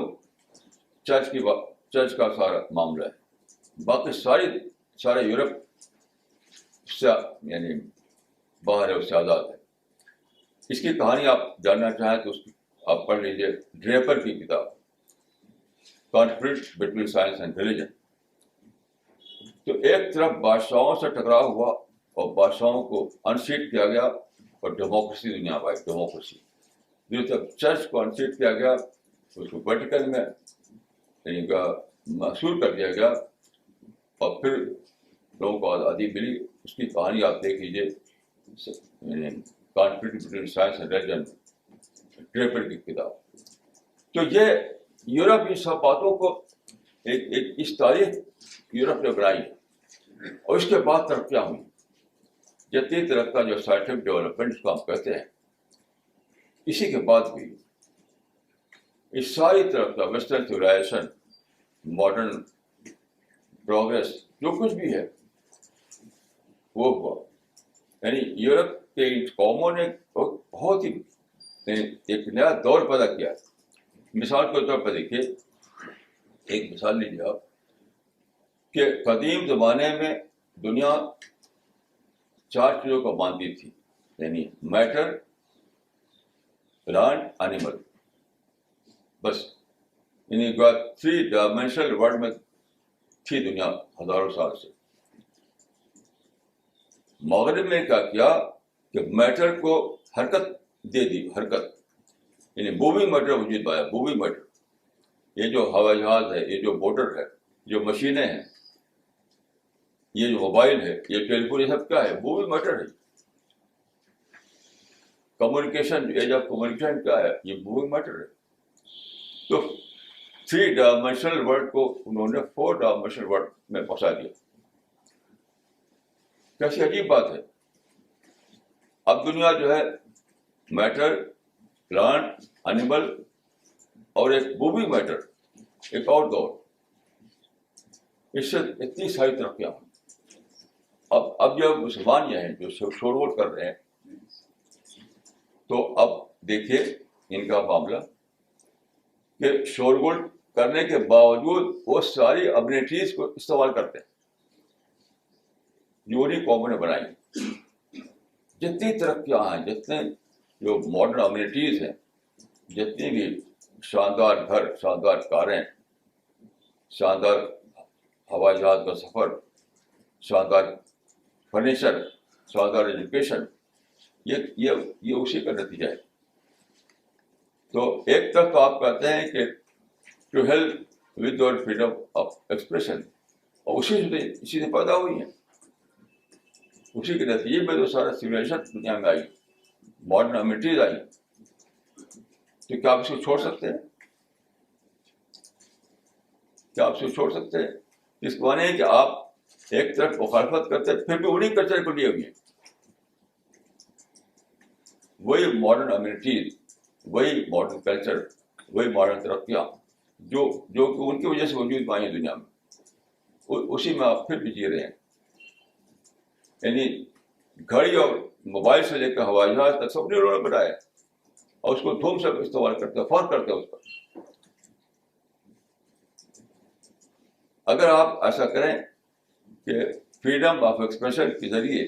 چرچ کا سارا معاملہ ہے. باقی سارے یورپ اس سے یعنی باہر ہے, اس سے آزاد ہے. اس کی کہانی آپ جاننا چاہیں تو آپ پڑھ لیجیے ڈریپر کی کتاب conflict between science and religion. تو ایک طرف بادشاہوں سے ٹکراؤ ہوا اور بادشاہوں کو انسیٹ کیا گیا اور ڈیموکریسی دنیا میں آئی, ڈیموکریسی. دوسری طرف چرچ کو انسیٹ کیا گیا, اس کو ویٹیکن میں محصور کر دیا گیا اور پھر لوگوں کو آزادی ملی. اس کی کہانی آپ دیکھ لیجیے conflict between science and religion, Draper کی کتاب. تو یہ یورپ ان سب باتوں کو اس تاریخ یورپ نے بنائی اور اس کے بعد ترقیاں ہوئی. جتنی ترقی جو سائنٹیفک ڈیولپمنٹ کو ہم کہتے ہیں اسی کے بعد ہوئی. اس ساری ترقی ویسٹرن سویلائزیشن, ماڈرن پروگریس, جو کچھ بھی ہے وہ ہوا. یعنی یورپ کے ان قوموں نے بہت ہی ایک نیا دور پیدا کیا. مثال کے طور پر دیکھیے, ایک مثال لیجیے آپ کہ قدیم زمانے میں دنیا 4 چیزوں کو مانتی تھی, یعنی میٹر, لینڈ, اینیمل, بس. یعنی 3 ڈائمینشنل ورلڈ میں تھی دنیا ہزاروں سال سے. مغرب میں کیا کیا کہ میٹر کو حرکت دے دی, حرکت, یعنی موونگ میٹر وجود میں آیا. موونگ میٹر, یہ جو ہوائی جہاز ہے, یہ جو موٹر ہے, جو مشینیں ہیں, یہ جو موبائل ہے, یہ ٹیلی فون, یہ سب کیا ہے؟ موونگ میٹر ہے. کمیونیکیشن, ایج آف کمیونیکیشن کیا ہے؟ یہ موونگ میٹر ہے. تو 3 ڈائمینشنل ورلڈ کو انہوں نے 4 ڈائمینشنل ورلڈ میں پہنچا دیا. کیسی عجیب بات ہے. اب دنیا جو ہے میٹر, پلانٹ, اینیمل اور ایک موونگ میٹر, ایک اور دور, اس سے اتنی ساری ترقیاں ہوئی. اب جو مسلمان یہ ہیں جو شور کر رہے ہیں, تو اب دیکھیے ان کا معاملہ کہ شورغل کرنے کے باوجود وہ ساری امینٹیز کو استعمال کرتے ہیں جو انہیں قوموں نے بنائی. جتنی ترقیاں ہیں, جتنے جو ماڈرن امینٹیز ہیں, جتنی بھی شاندار گھر, شاندار کاریں, شاندار ہوائی جہاز کا سفر, شاندار فرنیچر, شاندار ایجوکیشن, یہ اسی کا نتیجہ ہے. تو ایک طرف تو آپ کہتے ہیں کہ to help with your freedom of expression, اور اسی سے پیدا ہوئی ہیں. اسی کے نتیجے میں جو سارا سویلائزیشن دنیا میں آئی, ماڈرن امینٹیز آئی. تو کیا آپ اس کو چھوڑ سکتے ہیں؟ کیا آپ اس کو چھوڑ سکتے ہیں؟ اس کو مانے کہ آپ ایک طرف مخالفت کرتے ہیں, پھر بھی انہیں کلچر کو لیے ہوئے ہیں. وہی ماڈرن امینٹیز, وہی ماڈرن کلچر, وہی ماڈرن ترقیاں جو ان کی وجہ سے وجود میں آئی ہیں دنیا میں, اسی میں آپ پھر بھی جی رہے ہیں. یعنی گھڑی اور موبائل سے لے کر ہوائی جہاز تک سب نے انہوں نے بنایا اور اس کو دھوم سے استعمال کرتے ہیں, فور کرتے ہیں اس پر. اگر آپ ایسا کریں کہ فریڈم آف ایکسپریشن کے ذریعے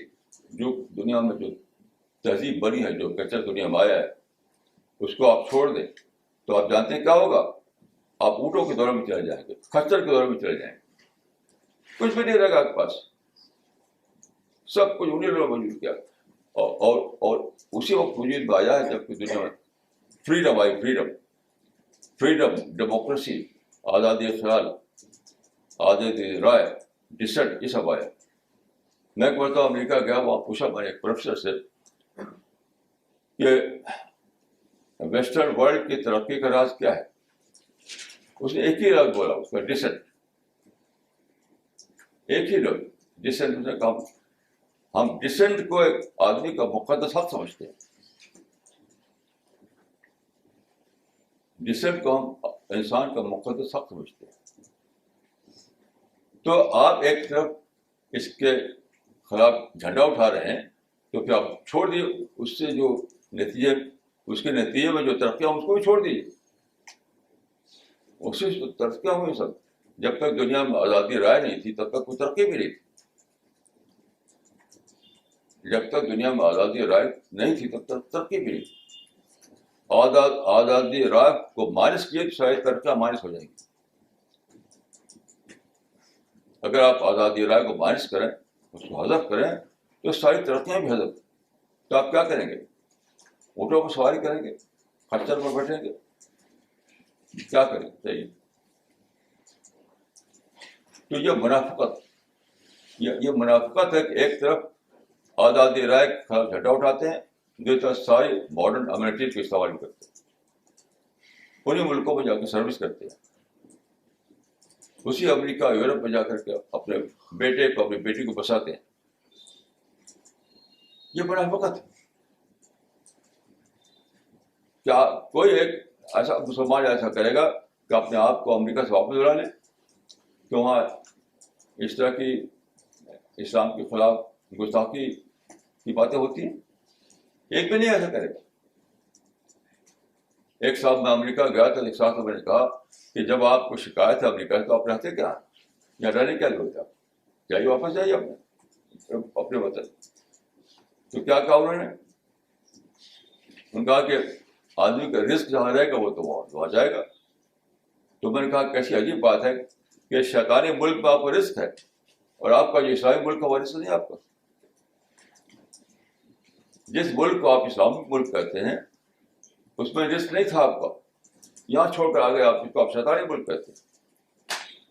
جو دنیا میں جو تہذیب بنی ہے, جو کلچر دنیا میں آیا ہے, اس کو آپ چھوڑ دیں, تو آپ جانتے ہیں کیا ہوگا؟ آپ اونٹوں کے دور میں چلے جائیں گے, خچر کے دور میں چلے جائیں گے, کچھ بھی نہیں رہے گا آپ کے پاس, سب کچھ انہیں لوگوں نے وجود کیا. اور اسی وقت وجود میں آیا ہے جب کہ دنیا میں فریڈم آئی, فریڈم, ڈیموکریسی, آزادی خیال, آزادی رائے, ڈسنٹ, یہ سب آیا. میں ایک مرتبہ امریکہ گیا, وہاں پوچھا میں نے ایک پروفیسر سے کہ ویسٹرن ورلڈ کی ترقی کا راز کیا ہے. اس نے ایک ہی لفظ بولا, اس کا ڈسنٹ, ایک ہی لفظ ڈسنٹ. نے کہا ہم ڈسنٹ کو ایک آدمی کا مقدس حق سمجھتے ہیں, ڈسنٹ کو ہم انسان کا مقدس حق سمجھتے ہیں. تو آپ ایک طرف اس کے خلاف جھنڈا اٹھا رہے ہیں, تو پھر آپ چھوڑ دیے اس سے جو نتیجے, اس کے نتیجے میں جو ترقیاں اس کو بھی چھوڑ دیجیے. اس سے ترقیاں ہوئی سب. جب تک دنیا میں آزادی رائے نہیں تھی تب تک کوئی ترقی بھی نہیں تھی. جب تک دنیا میں آزادی رائے نہیں تھی تب تک ترقی بھی نہیں تھی. آزادی رائے کو مائنس کیے تو شاید ترقیاں مائنس ہو جائیں گی. اگر آپ آزادی رائے کو مائنس کریں, اس کو حذف کریں, تو ساری ترقیاں بھی حذف. تو آپ کیا کریں گے؟ اونٹوں پر سواری کریں گے, خچر پر بیٹھیں گے, کیا کریں گے؟ چاہیے. تو یہ منافقت, یہ منافقت ہے کہ ایک طرف آزادی رائے کے خلاف جھنڈا اٹھاتے ہیں, دوسری طرف ساری ماڈرن امینٹیز کا استعمال کرتے ہیں, انہیں ملکوں میں جا کے سروس کرتے ہیں. اسی امریکہ یورپ میں جا کر کے اپنے بیٹے کو, اپنی بیٹی کو بساتے ہیں. یہ منافقت ہے. کیا کوئی ایک ایسا مسلمان ایسا کرے گا کہ اپنے آپ کو امریکہ سے واپس بلا لے, کہ وہاں اس طرح کی اسلام کے خلاف گستاخی کی باتیں ہوتی ہیں؟ ایک بھی نہیں ایسا کرے گا. ایک سال میں امریکہ گیا تھا, ایک سال میں میں نے کہا کہ جب آپ کو شکایت ہے امریکہ سے تو آپ رہتے کیا ہیں, یا رہنے کیا ضرورت ہے, چاہیے واپس جائیے اپنے وطن. تو کیا کہا انہوں نے؟ انہوں نے کہا کہ آدمی کا رزق جہاں رہے گا وہ تو وہاں جائے گا. تو میں نے کہا کیسی عجیب بات ہے کہ شیطانی ملک میں آپ کا رزق ہے, اور آپ کا جو اسلامی ملک کا وہ رزق نہیں. آپ کا جس ملک کو آپ اسلامی ملک کہتے ہیں اس میں رزق نہیں تھا آپ کا, یہاں چھوڑ کر آ گئے آپ, جس کو آپ شیطانی ملک کہتے ہیں.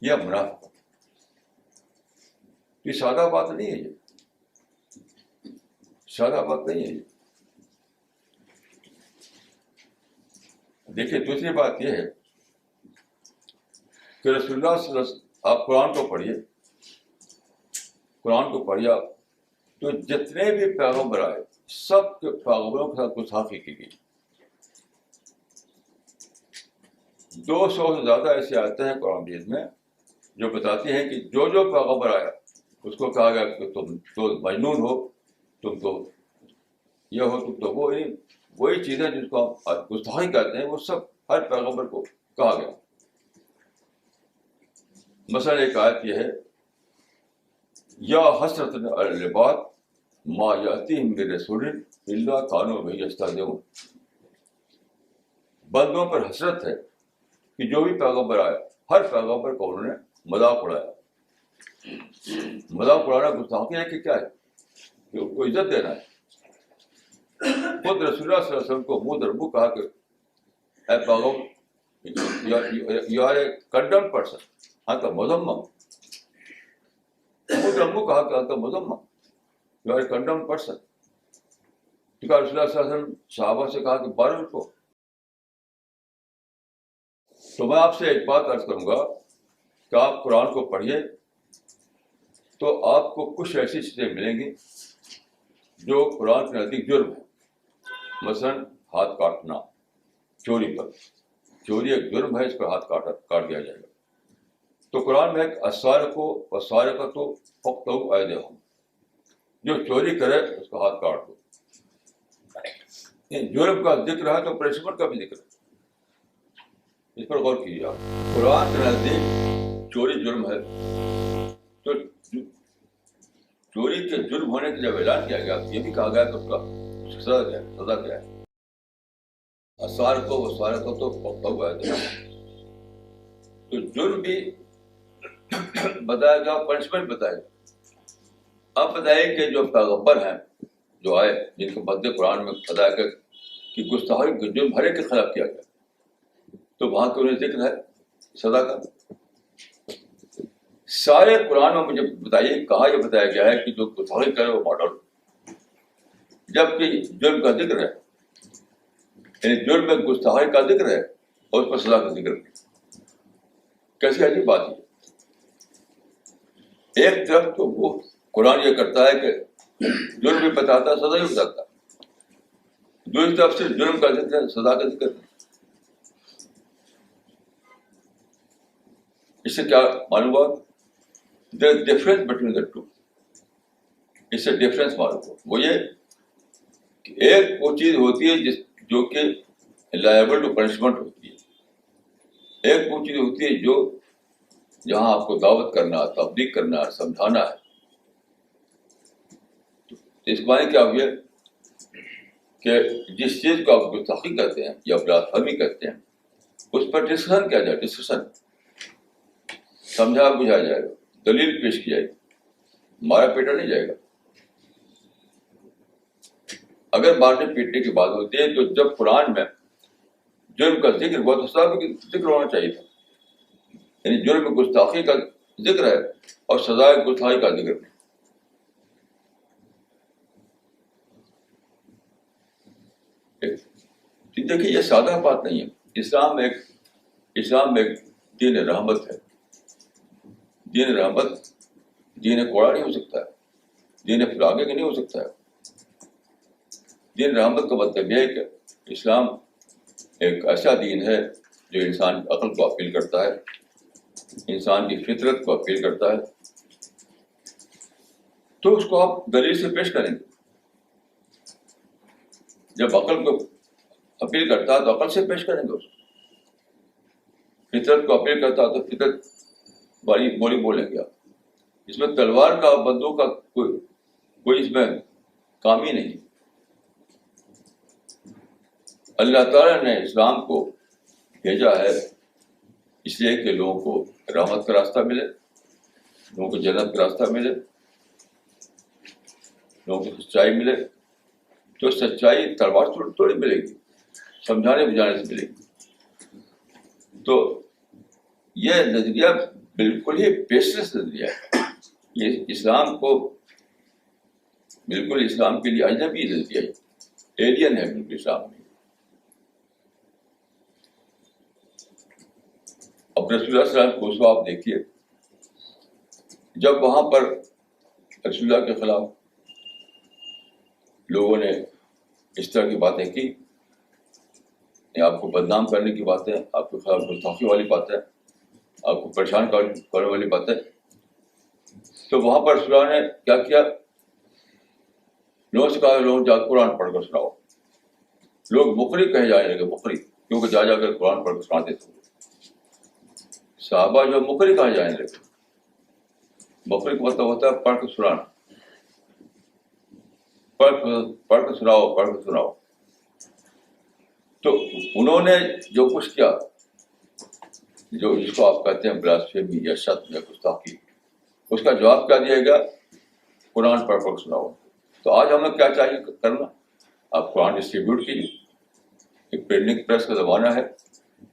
یہ منافقت, یہ سادہ بات نہیں ہے, یہ سادہ بات نہیں ہے. یہ دیکھیے دوسری بات یہ ہے کہ رسول اللہ صلی اللہ علیہ وسلم, آپ قرآن کو پڑھیے, قرآن کو پڑھیے آپ, تو جتنے بھی پیغمبر آئے سب کے پیغمبروں کے ساتھ گستاخی کی گئی. 200 سے زیادہ ایسی آیتیں ہیں قرآن مجید میں جو بتاتی ہیں کہ جو پیغمبر آیا اس کو کہا گیا کہ تم تو مجنون ہو, تم تو یہ ہو, تم تو وہ. وہی چیزیں جس کو ہم گستاخی کہتے ہیں وہ سب ہر پیغمبر کو کہا گیا. مثلا ایک آیت یہ ہے, یا حسرت علی العباد ما یاتیہم من رسول الا کانوا بہ یستہزئون. بندوں پر حسرت ہے کہ جو بھی پیغمبر آیا ہر پیغمبر کو انہوں نے مذاق اڑایا. مذاق اڑانا گستاخی ہے کہ کیا ہے؟ کہ ان کو عزت دینا ہے. خود رسول اللہ صلی اللہ علیہ وسلم کو منہ در منہ کہا کہ اے پیغمبر یو آر اے کنڈمڈ پرسن, انت مذمم. منہ در منہ کہا کہ انت مذمم, یو آر اے کنڈمڈ پرسن. رسول اللہ صلی اللہ علیہ وسلم صحابہ سے کہا کہ مارو اس کو. تو میں آپ سے ایک بات عرض کروں گا کہ آپ قرآن کو پڑھیے تو آپ کو کچھ ایسی چیزیں ملیں گی جو قرآن کے نزدیک جرم ہے. مثلاً ہاتھ کاٹنا, چوری پر, چوری ایک جرم ہے, اس پر ہاتھ کاٹ دیا جائے گا. تو قرآن میں ایک السارق والسارقۃ فاقطعوا ایدیہم, جو چوری کرے اس کا ہاتھ کاٹ دو. جرم کا ذکر ہے تو پنشمنٹ کا بھی ذکر ہے, اس پر غور کیجیے آپ. قرآن کے نزدیک چوری جرم ہے تو چوری کے جرم ہونے کے جب اعلان کیا گیا یہ بھی کہا گیا کہ اس کا سزا کیا ہے. اسار کو وسارت کو تو پکا ہوا ہے تو جرم بھی بتایا گیا, پنشمنٹ بتایا گیا. اب بتائیے کہ جو پیغمبر ہیں جو آئے جن کے بدلے قرآن میں بتایا گیا کہ گستاخی کا جرم ہر ایک کے خلاف کیا گیا, تو وہاں کے انہیں ذکر ہے سزا کا. سارے قرآن میں مجھے بتائیے کہاں یہ بتایا گیا ہے کہ جو گستاخی کرے وہ ماڈل, جبکہ جرم کا ذکر ہے, یعنی جرم میں گستاخی کا ذکر ہے اور اس پر سزا کا ذکر نہیں. کیسی عجیب بات ہے. ایک طرف تو وہ قرآن یہ کرتا ہے کہ جرم بھی بتاتا ہے سزا بھی بتاتا ہے, دوسری طرف سے جرم کا ذکر ہے سزا کا ذکر نہیں. اس سے کیا معلوم ہوا؟ there is difference between the two. اس سے ڈفرینس معلوم ہو وہ یہ کہ ایک وہ چیز ہوتی ہے جو کہ لائبل ٹو پنشمنٹ ہوتی ہے, ایک وہ چیز ہوتی ہے جو جہاں آپ کو دعوت کرنا, تبلیغ کرنا, سمجھانا ہے. اس معنی کیا ہوئی ہے کہ جس چیز کو آپ گستاخی کہتے ہیں یا بلاسفیمی کہتے ہیں اس پر ڈسکشن کیا جائے, ڈسکشن سمجھا بجھایا جائے گا, دلیل پیش کی جائے گی, مارا پیٹا نہیں جائے گا. اگر مارنے پیٹنے کی بات ہوتی ہے تو جب قرآن میں جرم کا ذکر ہوا تو سزا بھی ذکر ہونا چاہیے تھا, یعنی جرم گستاخی کا ذکر ہے اور سزا گستاخی کا ذکر نہیں. دیکھیے یہ سادہ بات نہیں ہے. اسلام ایک دین رحمت ہے. دین رحمت دین کوڑا نہیں ہو سکتا ہے, دین فلاگے کا نہیں ہو سکتا ہے. دین رحمت کا مطلب یہ ہے کہ اسلام ایک ایسا دین ہے جو انسان کی عقل کو اپیل کرتا ہے, انسان کی فطرت کو اپیل کرتا ہے. تو اس کو آپ دلیل سے پیش کریں گے. جب عقل کو اپیل کرتا ہے تو عقل سے پیش کریں گے, اس کو فطرت کو اپیل کرتا ہے تو فطرت والی بولی بولیں گے. آپ اس میں تلوار کا بندوق کا کوئی اس میں کام ہی نہیں. اللہ تعالیٰ نے اسلام کو بھیجا ہے اس لیے کہ لوگوں کو رحمت کا راستہ ملے, لوگوں کو جنت کا راستہ ملے, لوگوں کو سچائی ملے. تو سچائی تلوار سے تھوڑی ملے گی, سمجھانے بجھانے سے ملے گی. تو یہ نظریہ بالکل ہی بیسلس نظریہ ہے. یہ اسلام کو بالکل اسلام کے لیے اجنبی نظریہ ہے, ایلین ہے بالکل اسلام میں. اب رسول اللہ صلی اللہ علیہ وسلم کو آپ دیکھیے, جب وہاں پر رسول اللہ کے خلاف لوگوں نے اس طرح کی باتیں کی, آپ کو بدنام کرنے کی باتیں, آپ کے خلاف گستاخی والی باتیں, آپ کو پریشان کرنے والی باتیں, تو وہاں پر رسول اللہ نے کیا کیا؟ لوگوں سے کہا لوگ جا قرآن پڑھ کر سناؤ. لوگ مقری کہے جانے لگے, مقری, کیونکہ جا کر قرآن پڑھ کر سناتے تھے. صحابہ جو مقری کہے جانے لگے. مقری کا مطلب ہوتا ہے پڑھ کر سنانا, پڑھ کر سناؤ. تو انہوں نے جو کچھ کیا, جو جس کو آپ کہتے ہیں بلاسفیمی یا شتم یا گستاخی, اس کا جواب کیا دیا گیا؟ قرآن پڑھ کر سناؤ. تو آج ہمیں کیا چاہیے کرنا؟ آپ قرآن ڈسٹریبیوٹ کیجیے. ایک پرنٹنگ پریس کا زمانہ ہے,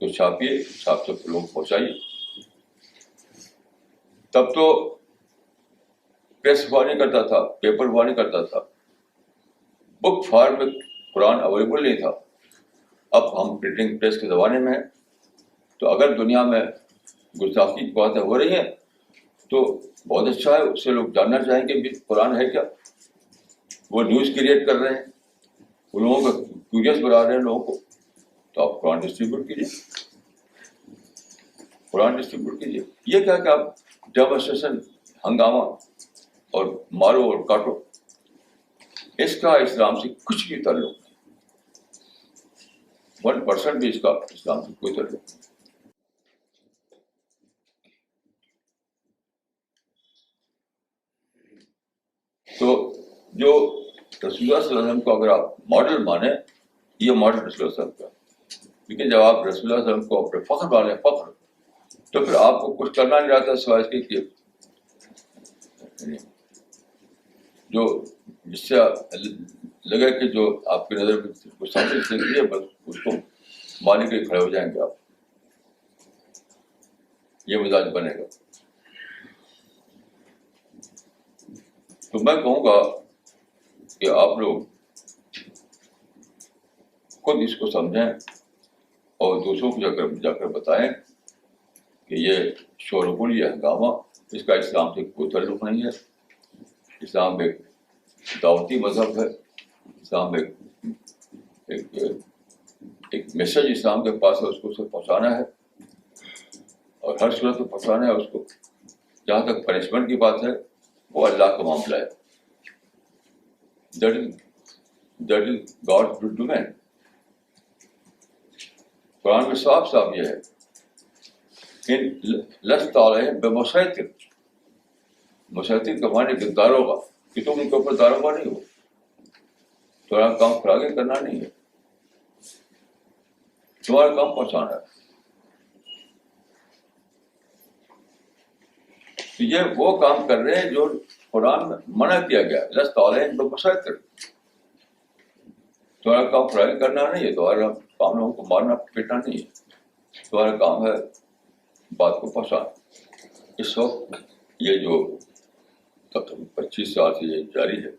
تو چھاپیے, چھاپ سے لوگ پہنچائیے. تب تو پریس ہوا نہیں کرتا تھا, پیپر ہوا نہیں کرتا تھا, بک فارم میں قرآن اویلیبل نہیں تھا. اب ہم پرنٹنگ پریس کے زمانے میں ہیں, تو اگر دنیا میں گستاخی کی باتیں ہو رہی ہیں تو بہت اچھا ہے, اس سے لوگ جاننا چاہیں گے بھی قرآن ہے کیا. وہ نیوز کریٹ کر رہے ہیں, وہ لوگوں کو کیوریس بنا رہے ہیں لوگوں کو. تو آپ قرآن ڈسٹریبیوٹ کیجیے, قرآن ڈسٹریبیوٹ کیجیے. یہ کیا کہ آپ ڈیمونسٹریشن, ہنگامہ اور مارو اور کاٹو, اس کا اسلام سے کچھ بھی تعلق نہیں. 1% بھی اس کا اسلام سے کوئی تعلق نہیں. جو رسول اللہ صلی اللہ علیہ وسلم کو اگر آپ ماڈل مانیں، یہ ماڈل رسول اللہ صلی اللہ علیہ وسلم کا، لیکن جب آپ رسول اللہ صلی اللہ علیہ وسلم کو اپنے فخر مانیں، فخر، تو پھر آپ کو کچھ کرنا نہیں رہتا سوائے اس کے کہ جو جس سے لگے کہ جو آپ کی نظر میں سامنے سے ہے بس اس کو ماننے کے کھڑے ہو جائیں گے آپ، یہ مزاج بنے گا. تو میں کہوں گا کہ آپ لوگ خود اس کو سمجھیں اور دوسروں کو جا کر بتائیں کہ یہ شور و غل، یہ ہنگامہ، اس کا اسلام سے کوئی تعلق نہیں ہے. اسلام ایک دعوتی مذہب ہے. اسلام ایک میسج اسلام کے پاس ہے، اس کو اسے پہنچانا ہے اور ہر صورت میں پہنچانا ہے اس کو. جہاں تک پنشمنٹ کی بات ہے وہ اللہ کا معاملہ ہے. That is God's domain. قرآن میں صاف صاف یہ ہے کہ لست علیہم بمسیطر، مسیطر کا معنی کہ داروغہ، کہ تم ان کے اوپر داروغہ نہیں ہو، تمہارا کام فراغ کرنا نہیں ہے، تمہارا کام پہنچانا ہے. تو یہ وہ کام کر رہے ہیں جو قرآن میں منع کیا گیا. لست علیہم بمسیطر، تمہارا کام فراغ کرنا نہیں ہے، تمہارا کام لوگوں کو مارنا پیٹنا نہیں ہے، تمہارا کام ہے بات کو پہنچانا. اس وقت یہ جو تقریباً 25 سال سے یہ جاری ہے،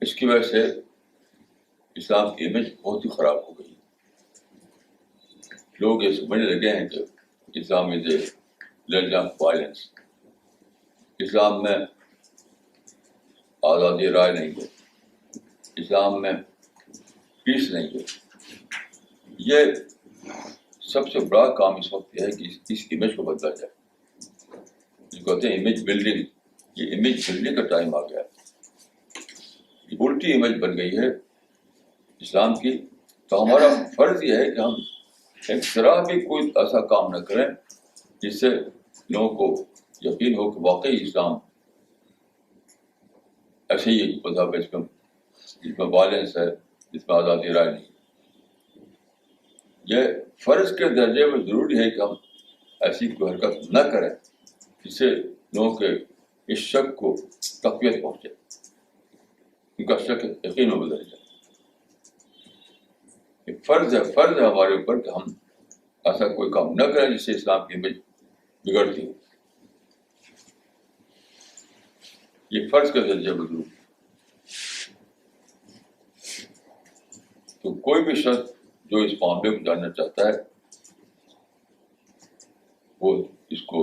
اس کی وجہ سے اسلام کی امیج بہت ہی خراب ہو گئی. لوگ یہ سمجھنے لگے ہیں کہ اسلام از اے ریلیجن آف وائلنس، اسلام میں آزادی رائے نہیں ہے، اسلام میں پیس نہیں ہے. یہ سب سے بڑا کام اس وقت یہ ہے کہ اس امیج کو بدلا جائے. جو کہتے ہیں امیج بلڈنگ، یہ امیج بلڈنگ کا ٹائم آ گیا ہے. الٹی امیج بن گئی ہے اسلام کی. تو ہمارا فرض یہ ہے کہ ہم ایک ذرا بھی کوئی ایسا کام نہ کریں جس سے لوگوں کو یقین ہو کہ واقعی اسلام ایسے ہی مذہب ہے جس میں وائلنس ہے، جس میں آزادی رائے نہیں. یہ فرض کے درجے میں ضروری ہے کہ ہم ایسی کوئی حرکت نہ کریں جس سے لوگوں کے اس شک کو تقویت پہنچے، ان کا شک یقین میں بدل جائے. ایک فرض ہے ہمارے اوپر کہ ہم ایسا کوئی کام نہ کریں جس سے اسلام کی امیج بگڑتی ہو. یہ فرض کے درجے میں ضروری ہے. تو کوئی بھی شخص جو اس معاملے کو جاننا چاہتا ہے وہ اس کو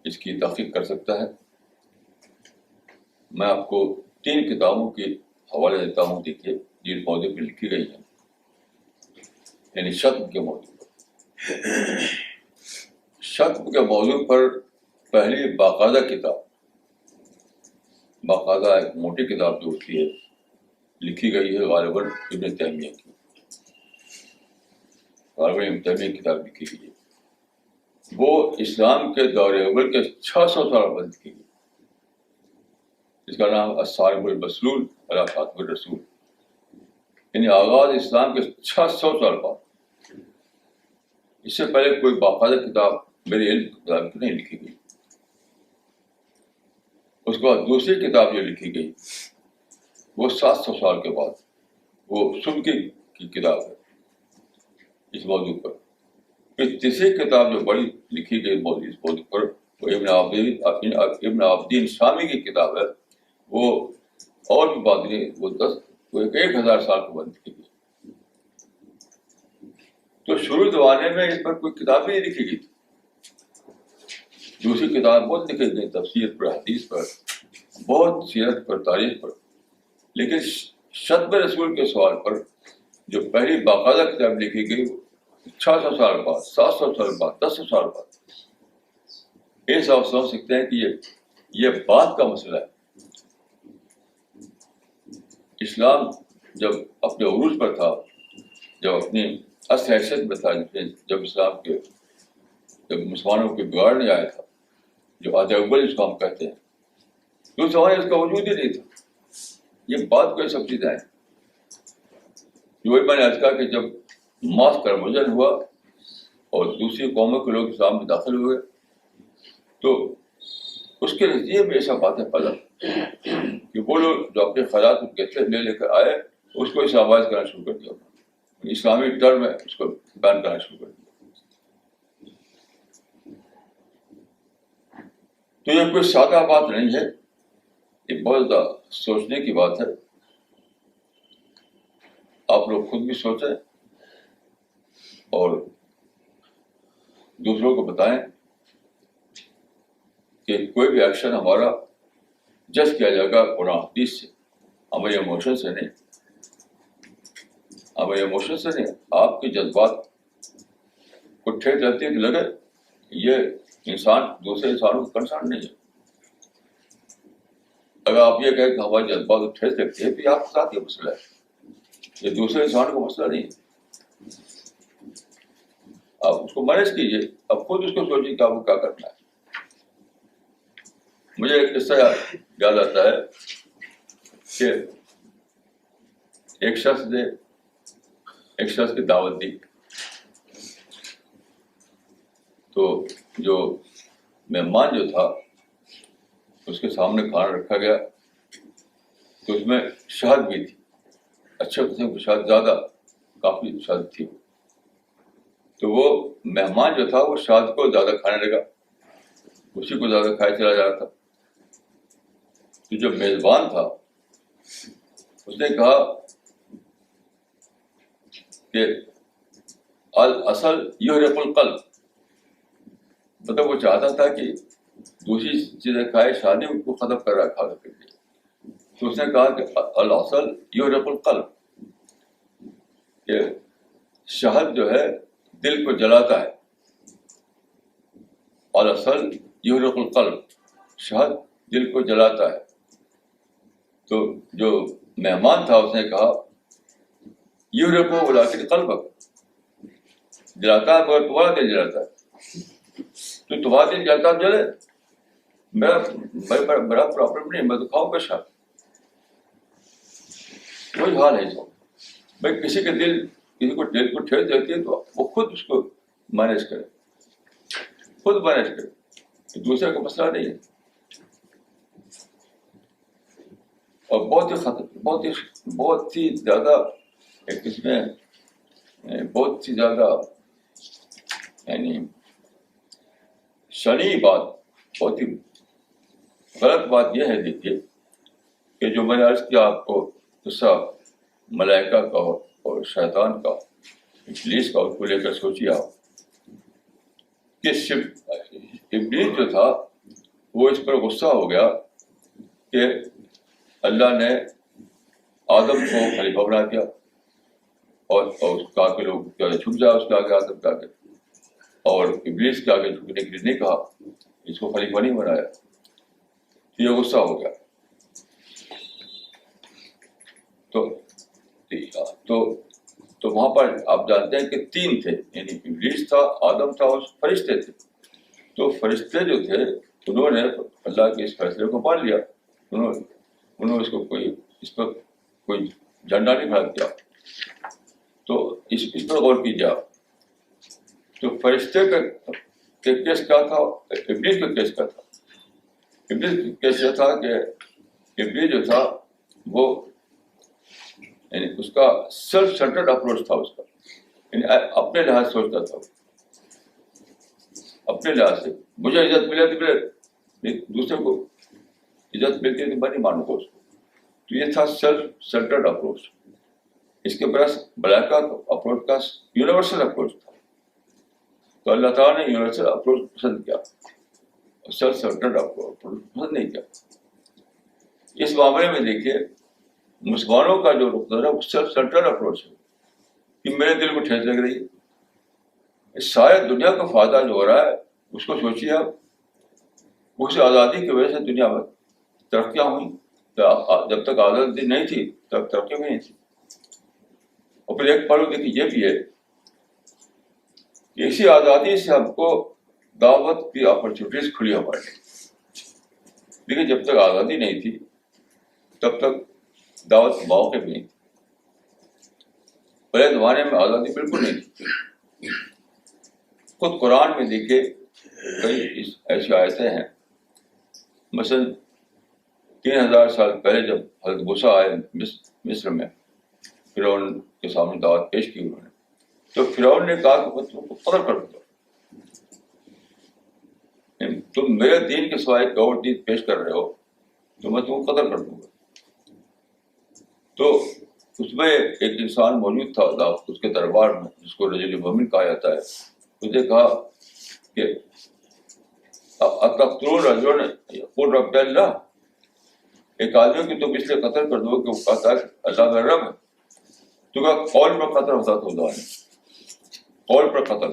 اس کی تحقیق کر سکتا ہے. میں آپ کو 3 کتابوں کے حوالے دیتا ہوں. دیکھیے جن موضوع پہ لکھی گئی ہیں، یعنی شتم کے موضوع پر. شتم کے موضوع پر پہلی باقاعدہ کتاب، باقاعدہ ایک موٹی کتاب جو ہوتی ہے لکھی گئی ہے غالباً ابن تیمیہ کی. غالباً ابن تیمیہ کی کتاب لکھی گئی ہے. وہ اسلام کے دور اول کے 600 سال بعد لکھی گئی. اس کا نام الصارم المسلول علی خاتم الرسول، یعنی آغاز اسلام کے 600 سال بعد. اس سے پہلے کوئی باقاعدہ کتاب میرے علم کی کتاب نہیں لکھی گئی. اس کے بعد دوسری کتاب جو لکھی گئی وہ 700 سال کے بعد، وہ سبکی کی کتاب ہے اس موضوع پر. پھر تیسری کتاب جو بڑی لکھی گئی اس موضوع پر وہ ابن عابدین شامی کی کتاب ہے. وہ اور بھی بات نہیں، وہ 1000 سال کے بعد لکھی گئی. تو شروع زمانے میں اس پر کوئی کتاب نہیں لکھی گئی تھی. دوسری کتاب بہت لکھی گئی، تفسیر پر، حدیث پر، بہت سیرت پر، تاریخ پر. لیکن شتم رسول کے سوال پر جو پہلی باقاعدہ کتاب لکھی گئی 600 سال بعد، 700 سال بعد، 1000 سال بعد. اس آپ سمجھ سکتے ہیں کہ یہ بات کا مسئلہ ہے. اسلام جب اپنے عروج پر تھا، جب اپنی اصل حیثیت میں تھا، جب اسلام کے جب مسلمانوں کے بگاڑ نہیں آیا تھا، جو ادیبل جس کو ہم کہتے ہیں، تو اس زمانے اس کا وجود ہی نہیں تھا. یہ بات کوئی سب چیزیں ہیں. وہی میں نے کہا کہ جب ماس کنورژن ہوا اور دوسری قوموں کے لوگ اسلام میں داخل ہوئے تو اس کے نتیجے میں ایسا باتیں پیدا کہ وہ لوگ جو اپنے خیالات ان کے لے کر آئے اس کو اسلامائز کرنا شروع کر دیا، اسلامی ٹرم میں اس کو بیان کرنا شروع کر دیا. تو یہ کوئی سادہ بات نہیں ہے، یہ بہت زیادہ سوچنے کی بات ہے. آپ لوگ خود بھی سوچیں اور دوسروں کو بتائیں کہ کوئی بھی ایکشن ہمارا جج کیا جائے گا قرآن حدیث سے، ہمارے ایموشن سے نہیں. ہمارے ایموشن سے نہیں، آپ کے جذبات کو ٹھیک رہتے ہیں کہ لگے یہ انسان دوسرے انسانوں کو کنسرن نہیں ہے. اگر آپ یہ کہیں کہ ہمارے جذبات کو ٹھیک رکھتے ہیں تو یہ آپ کے ساتھ یہ مسئلہ ہے، یہ دوسرے انسانوں کا مسئلہ نہیں ہے. آپ اس کو مینیج کیجیے، آپ خود اس کو سوچیے کہ آپ کو کیا کرنا ہے. مجھے ایک قصہ یاد آتا ہے کہ ایک شخص نے ایک شخص کی دعوت دی تو جو مہمان جو تھا اس کے سامنے کھانا رکھا گیا تو اس میں شہد بھی تھی، اچھے قسم کی شہد، زیادہ کافی شہد تھی. تو وہ مہمان جو تھا وہ شہد کو زیادہ کھانے لگا، اسی کو زیادہ کھائے چلا جا رہا تھا. تو جو میزبان تھا اس نے کہا کہ الاصل یحرق القلب، مطلب وہ چاہتا تھا کہ دوسری چیزیں کھائے، شادی کو ختم کر رہا کھا کر کے. تو اس نے کہا کہ الاصل یحرق القلب، کہ شہد جو ہے دل کو جلاتا ہے. الاصل یحرق القلب، شہد دل کو جلاتا ہے. تو جو مہمان تھا اس نے کہا یحرق ولکن قلبک، جلاتا ہے مگر تمہارا دل جلاتا ہے. تو تمہارا دل جلتا جلے، میرا پرابلم نہیں، میں تو کھاؤں گا شہد. کوئی حال ہے سب. بھائی کسی کے دل کو ٹھیک دیتی ہے تو وہ خود اس کو مینیج کرے، خود مینیج کرے، دوسرے کا مسئلہ نہیں ہے. اور بہت ہی زیادہ ایک اس میں بہت ہی زیادہ یعنی شرعی بات، بہت ہی غلط بات یہ ہے. دیکھیے کہ جو میں نے عرض کیا آپ کو قصہ ملائکہ کا اور شیطان کا، ابلیس کا، اس کو لے کر سوچیے آپ کہ ابلیس جو تھا وہ اس پر غصہ ہو گیا کہ اللہ نے آدم کو خلیفہ بنا دیا اور اس کا کے لوگ کیا چھپ جائے اس کے آگے، آدم کے آگے، اور ابلیس کے آگے جھکنے کے لیے نہیں کہا، اس کو خلیفہ نہیں بنایا. یہ غصہ ہو گیا. تو وہاں پر آپ جانتے ہیں کہ تین تھے، یعنی ابلیس تھا، آدم تھا اور فرشتے تھے. تو فرشتے جو تھے انہوں نے اللہ کے اس فیصلے کو مان لیا، انہوں نے اس پر کوئی جھنڈا نہیں کھڑا کیا. تو اس پر غور کیجیے آپ. تو فرشتے کا کیس کیا تھا، ابلیس کا کیس کیا تھا. ابلیس کا کیس یہ تھا کہ ابلیس جو تھا وہ یعنی اس کا سیلف سینٹرڈ اپروچ تھا، اس کا یعنی اپنے لحاظ سے سوچتا تھا، اپنے لحاظ سے مجھے عزت ملے تو ملے، دوسرے کو عزت ملتی ہے تو میں نہیں مانوں گا اس کو. تو یہ تھا سیلف سینٹرڈ اپروچ. اس کے برعکس ملائکہ اپروچ کا یونیورسل اپروچ تھا. تو اللہ تعالیٰ نے یونیورسل اپروچ پسند کیا، سیلف سینٹرڈ اپروچ پسند نہیں کیا. اس معاملے میں دیکھیے مسلمانوں کا جو رخ ہے وہ سیلف سینٹرڈ اپروچ ہے کہ میرے دل کو ٹھیس لگ رہی ہے. سارے دنیا کا فائدہ جو ہو رہا ہے اس کو سوچیے آپ. اس آزادی کی وجہ سے دنیا میں ترقیاں ہوئیں. جب تک آزادی نہیں تھی تب ترقی بھی نہیں تھی. اور پھر ایک پہلو دیکھیے یہ بھی ہے کہ اسی آزادی سے ہم کو دعوت کی اپرچونیٹیز کھلی ہمارے لیے. لیکن جب تک آزادی نہیں تھی تب تک دعوت کے موقع بھی نہیں تھے. پہلے زمانے میں آزادی بالکل نہیں تھی. خود قرآن میں دیکھے کئی ایسی آیتیں ہیں. مثلاً 3000 سال پہلے جب حضرت موسیٰ آئے مصر میں، فرعون کے سامنے دعوت پیش کی انہوں نے، تو فرعون نے کہا کہ میں تم کو قتل کر دوں گا، تم میرے دین کے سوائے ایک اور دین پیش کر رہے ہو تو میں تم کو قتل کر دوں گا. تو اس میں ایک انسان موجود تھا اس کے دربار میں جس کو رجل مومن کہا جاتا ہے. اس نے کہا کہ اتقتلون رجلا یقول رب اللہ، ایک آدمی کو تم اس لیے قتل کر دو کہ وہ کہتا ہے اللہ کا رب ہے. تو کیا قول پر قتل ہوتا تھا خدا نے، قول پر قتل،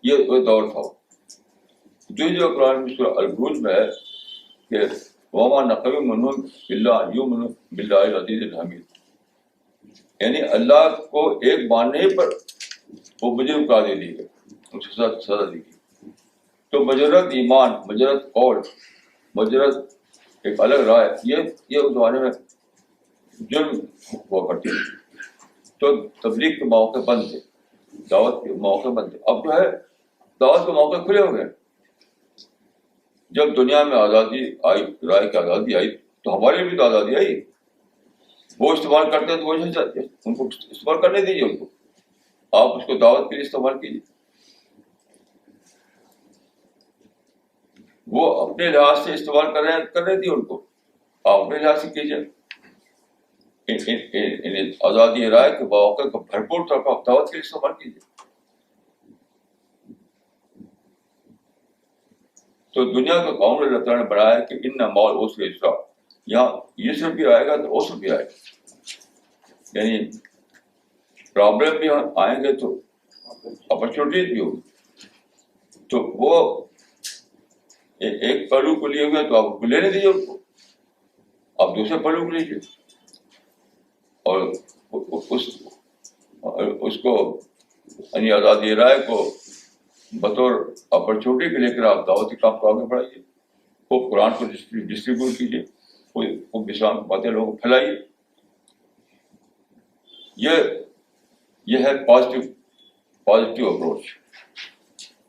یہ دور تھا. جو قرآن میں سورہ البروج میں ہے کہ وما نقم منہم الا ان یؤمنوا باللہ العزیز الحمید، یعنی اللہ کو ایک ماننے پر وہ مجرم قرار دے دی گئی، ان کو سزا دی گئی. تو مجرد ایمان، مجرد قول، مجرد ایک الگ رائے، یہ اس زمانے میں جرم ہوا کرتی تھی. تو تبلیغ کے مواقع بند تھے، دعوت کے مواقع بند تھے. اب جو ہے دعوت کے موقع کھلے ہو گئے. جب دنیا میں آزادی آئی، رائے کی آزادی آئی، تو ہمارے بھی تو آزادی آئی. وہ استعمال کرتے ہیں تو وہ چاہتے ہیں، ان کو استعمال کرنے دیجیے، ان کو آپ اس کو دعوت کے لیے استعمال کیجیے. وہ اپنے لحاظ سے استعمال کرنے دیے ان کو، آپ اپنے لحاظ سے کیجیے. آزادی رائے کے مواقع کا بھرپور طور پر دعوت کے لیے استعمال کیجیے. تو دنیا کا قانون اللہ تعالیٰ نے بنایا کہ ان مال عسر یسرا، یہاں یسر بھی آئے گا تو عسر بھی آئے گا، یعنی پرابلم بھی آئیں گے تو اپرچونیٹیز بھی ہوگی. تو وہ ایک پہلو کو لیے ہوئے تو آپ کو لینے دیجیے ان کو، آپ دوسرے پہلو کو لیجیے اور اس کو یعنی آزادی رائے کو بطور اپرچونیٹی کے لے کر آپ دعوتی کام کو آگے بڑھائیے. وہ قرآن کو ڈسٹریبیوٹ کیجیے، وہ اسلام کی باتیں لوگوں کو پھیلائیے. یہ ہے پازیٹیو اپروچ.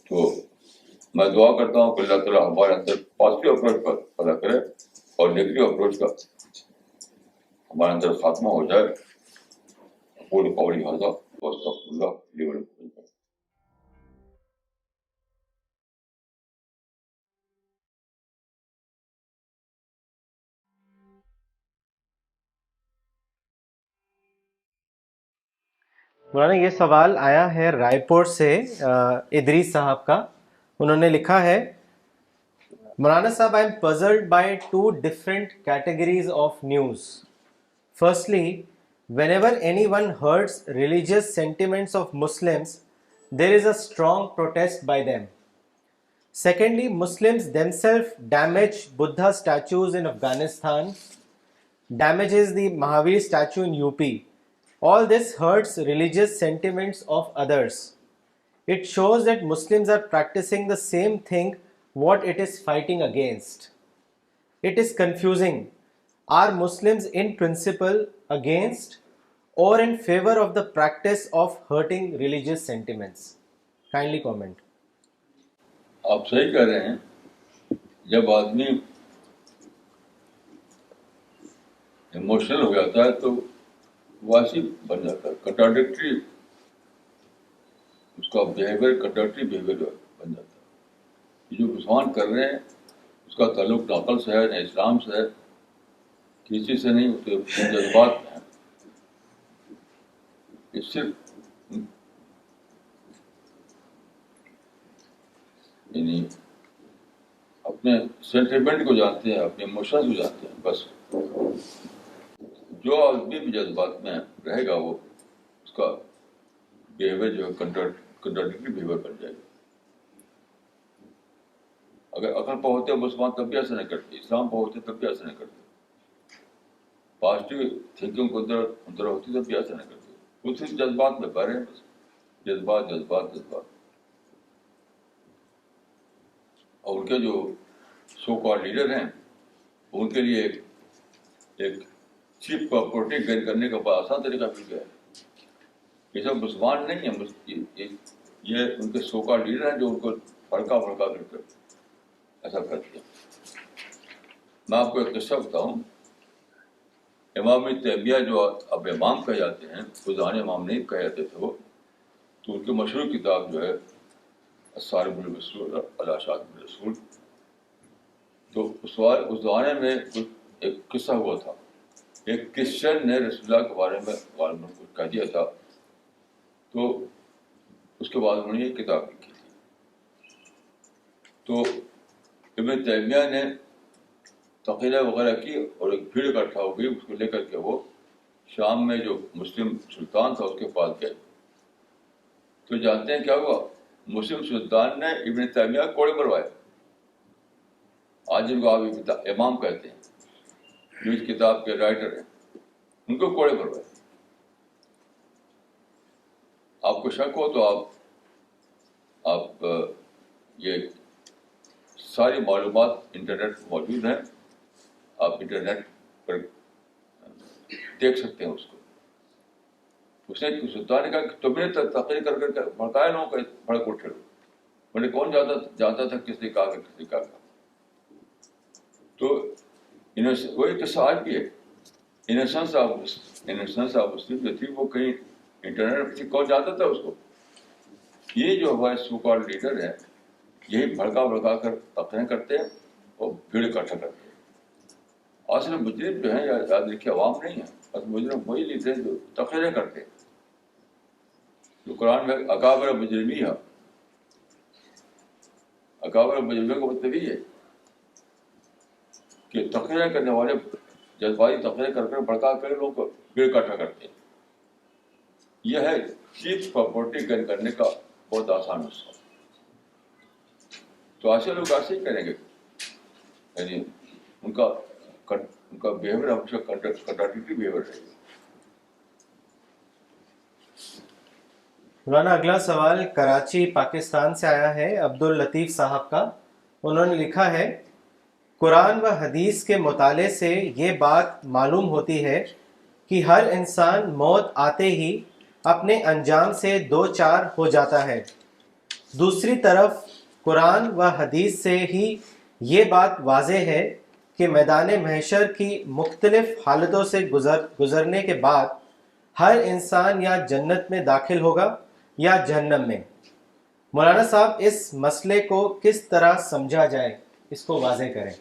تو میں دعا کرتا ہوں کہ اللہ تعالیٰ ہمارے اندر پازیٹیو اپروچ پیدا کرے اور نیگیٹو اپروچ کا ہمارے اندر خاتمہ ہو جائے. قول قولی ھذا واستغفر اللہ لی ولکم. مولانا یہ سوال آیا ہے رائے پور سے ادریس صاحب کا. انہوں نے لکھا ہے مولانا صاحب I am puzzled by two different categories of news. Firstly, whenever anyone hurts religious sentiments of Muslims, there is a strong protest by them. Secondly, Muslims themselves damage Buddha statues in Afghanistan, damages the Mahavir statue in UP. All this hurts religious sentiments of others. It shows that Muslims are practicing the same thing what it is fighting against. It is confusing. Are Muslims in principle against or in favor of the practice of hurting religious sentiments? Kindly comment. آپ صحیح کہہ رہے ہیں. جب آدمی ایموشنل ہو جاتا ہے تو واسی بن جاتا ہے، کنٹراڈکٹری، اس کا بیہیویئر کنٹراڈکٹری بیہیویئر بن جاتا ہے. یہ جو مسلمان کر رہے ہیں اس کا تعلق نہ عقل سے ہے نہ اسلام سے ہے، کسی سے نہیں، تو جذبات میں ہے. یہ صرف یعنی اپنے سینٹیمنٹ کو جانتے ہیں، اپنے ایموشنز کو جانتے ہیں. بس جو آدمی بھی جذبات میں رہے گا وہ اس کا بیہیویئر جو ہے کنٹراڈکٹری بیہیویئر بن جائے گا. اگر عقل پر ہوتے مسلمان تب بھی ایسا نہیں کرتے، اسلام پر ہوتے تب بھی ایسا نہیں کرتے، پازیٹیو تھنکنگ کو اندر ہوتی تب بھی ایسا نہیں کرتے. وہ صرف جذبات میں بہ رہے ہیں، بس جذبات جذبات جذبات. اور ان کے جو سو کال لیڈر ہیں ان کے لیے ایک چیپ پراپرٹی گین کرنے کا بڑا آسان طریقہ مل گیا ہے. یہ سب مسلمان نہیں ہیں, یہ ان کے سو کال لیڈر ہیں جو ان کو بھڑکا کر کے ایسا کرتے ہیں. میں آپ کو ایک قصہ بتاؤں. امام تیمیہ جو اب امام کہے جاتے ہیں, خودانِ امام نہیں کہے جاتے تھے وہ, تو ان کی مشہور کتاب جو ہے الصارم المسلول علی شاتم الرسول, تو اس زمانے میں ایک قصہ ہوا تھا. ایک کرسچن نے رسول اللہ کے بارے میں غالباً کچھ کہہ دیا تھا, تو اس کے بعد انہوں نے یہ کتاب لکھی تھی. تو ابن تیمیہ نے تقریر وغیرہ کی اور ایک بھیڑ اکٹھا ہو گئی, اس کو لے کر کے وہ شام میں جو مسلم سلطان تھا اس کے پاس گئے. تو جانتے ہیں کیا ہوا؟ مسلم سلطان نے ابن تیمیہ کو کوڑے مروائے. آج ان کو آپ امام کہتے ہیں, جو اس کتاب کے رائٹر ہیں, ان کو کوڑے مروائے. آپ کو شک ہو تو آپ یہ ساری معلومات انٹرنیٹ پر موجود ہیں, آپ انٹرنیٹ پر دیکھ سکتے ہیں اس کو. اس نے سلطان نے کہا کہ تم نے تقریر کر کر بھڑکایا لوگوں کو, بھڑک اٹھے. میں نے کون جانتا تھا کس نے کہا کہ کس نے کہا. تو وہی قصہ آج بھی ہے. انسنس آف مسلم جو تھی وہ کہیں انٹرنیٹ پہ کون جانتا تھا اس کو. یہ جو ہمارے سو کالڈ لیڈر ہیں یہی بھڑکا کر تقریر کرتے ہیں اور بھیڑ اکٹھا کرتے ہیں. اصل مجرم جو ہیں یاد رکھیے عوام نہیں ہیں, اصل مجرم وہی لیتے ہیں جو تقریریں کرتے ہیں. جو قرآن میں اکابر مجرمی ہے, اکابر مجرمی کا مطلب یہ ہے کہ تقریریں کرنے والے جذباتی تقریر کر کر بھڑکا کر لوگوں کو بھیڑ اکٹھا کرتے ہیں. یہ ہے چیپ پراپرٹی گین کرنے کا بہت آسان نسخہ. تو ایسے لوگ ایسے ہی کریں گے, یعنی ان کا بیہیویئر ہمیشہ کنٹراڈکٹری بیہیویئر ہے. مولانا اگلا سوال کراچی پاکستان سے آیا ہے عبد اللطیف صاحب کا. انہوں نے لکھا ہے, قرآن و حدیث کے مطالعے سے یہ بات معلوم ہوتی ہے کہ ہر انسان موت آتے ہی اپنے انجام سے دو چار ہو جاتا ہے. دوسری طرف قرآن و حدیث سے ہی یہ بات واضح ہے کہ میدان محشر کی مختلف حالتوں سے گزرنے کے بعد ہر انسان یا جنت میں داخل ہوگا یا جہنم میں. مولانا صاحب اس مسئلے کو کس طرح سمجھا جائے, اس کو واضح کریں.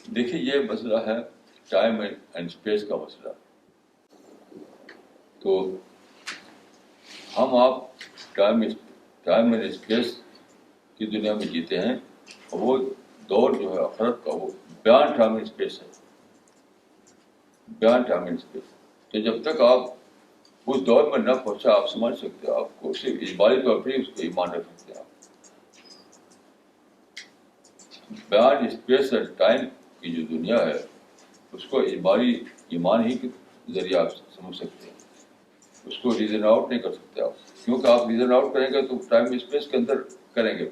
دیکھیے یہ مسئلہ ہے ٹائم اینڈ اسپیس کا مسئلہ. تو ہم آپ ٹائم اینڈ اسپیس کی دنیا میں جیتے ہیں, اور وہ دور جو ہے آخرت کا وہ بیان ٹائم اینڈ اسپیس ہے, بیان ٹائم اینڈ اسپیس. تو جب تک آپ اس دور میں نہ پہنچا آپ سمجھ سکتے, آپ کو صرف اجباری طور پر ہی اس کو ایمان رکھ سکتے ہیں. آپ بیان اسپیس اینڈ ٹائم کی جو دنیا ہے اس کو اجباری ایمان ہی کے ذریعے آپ سمجھ سکتے ہیں, اس کو ریزن آؤٹ نہیں کر سکتے آپ, کیونکہ آپ ریزن آؤٹ کریں گے تو ٹائم اسپیس کے اندر کریں گے,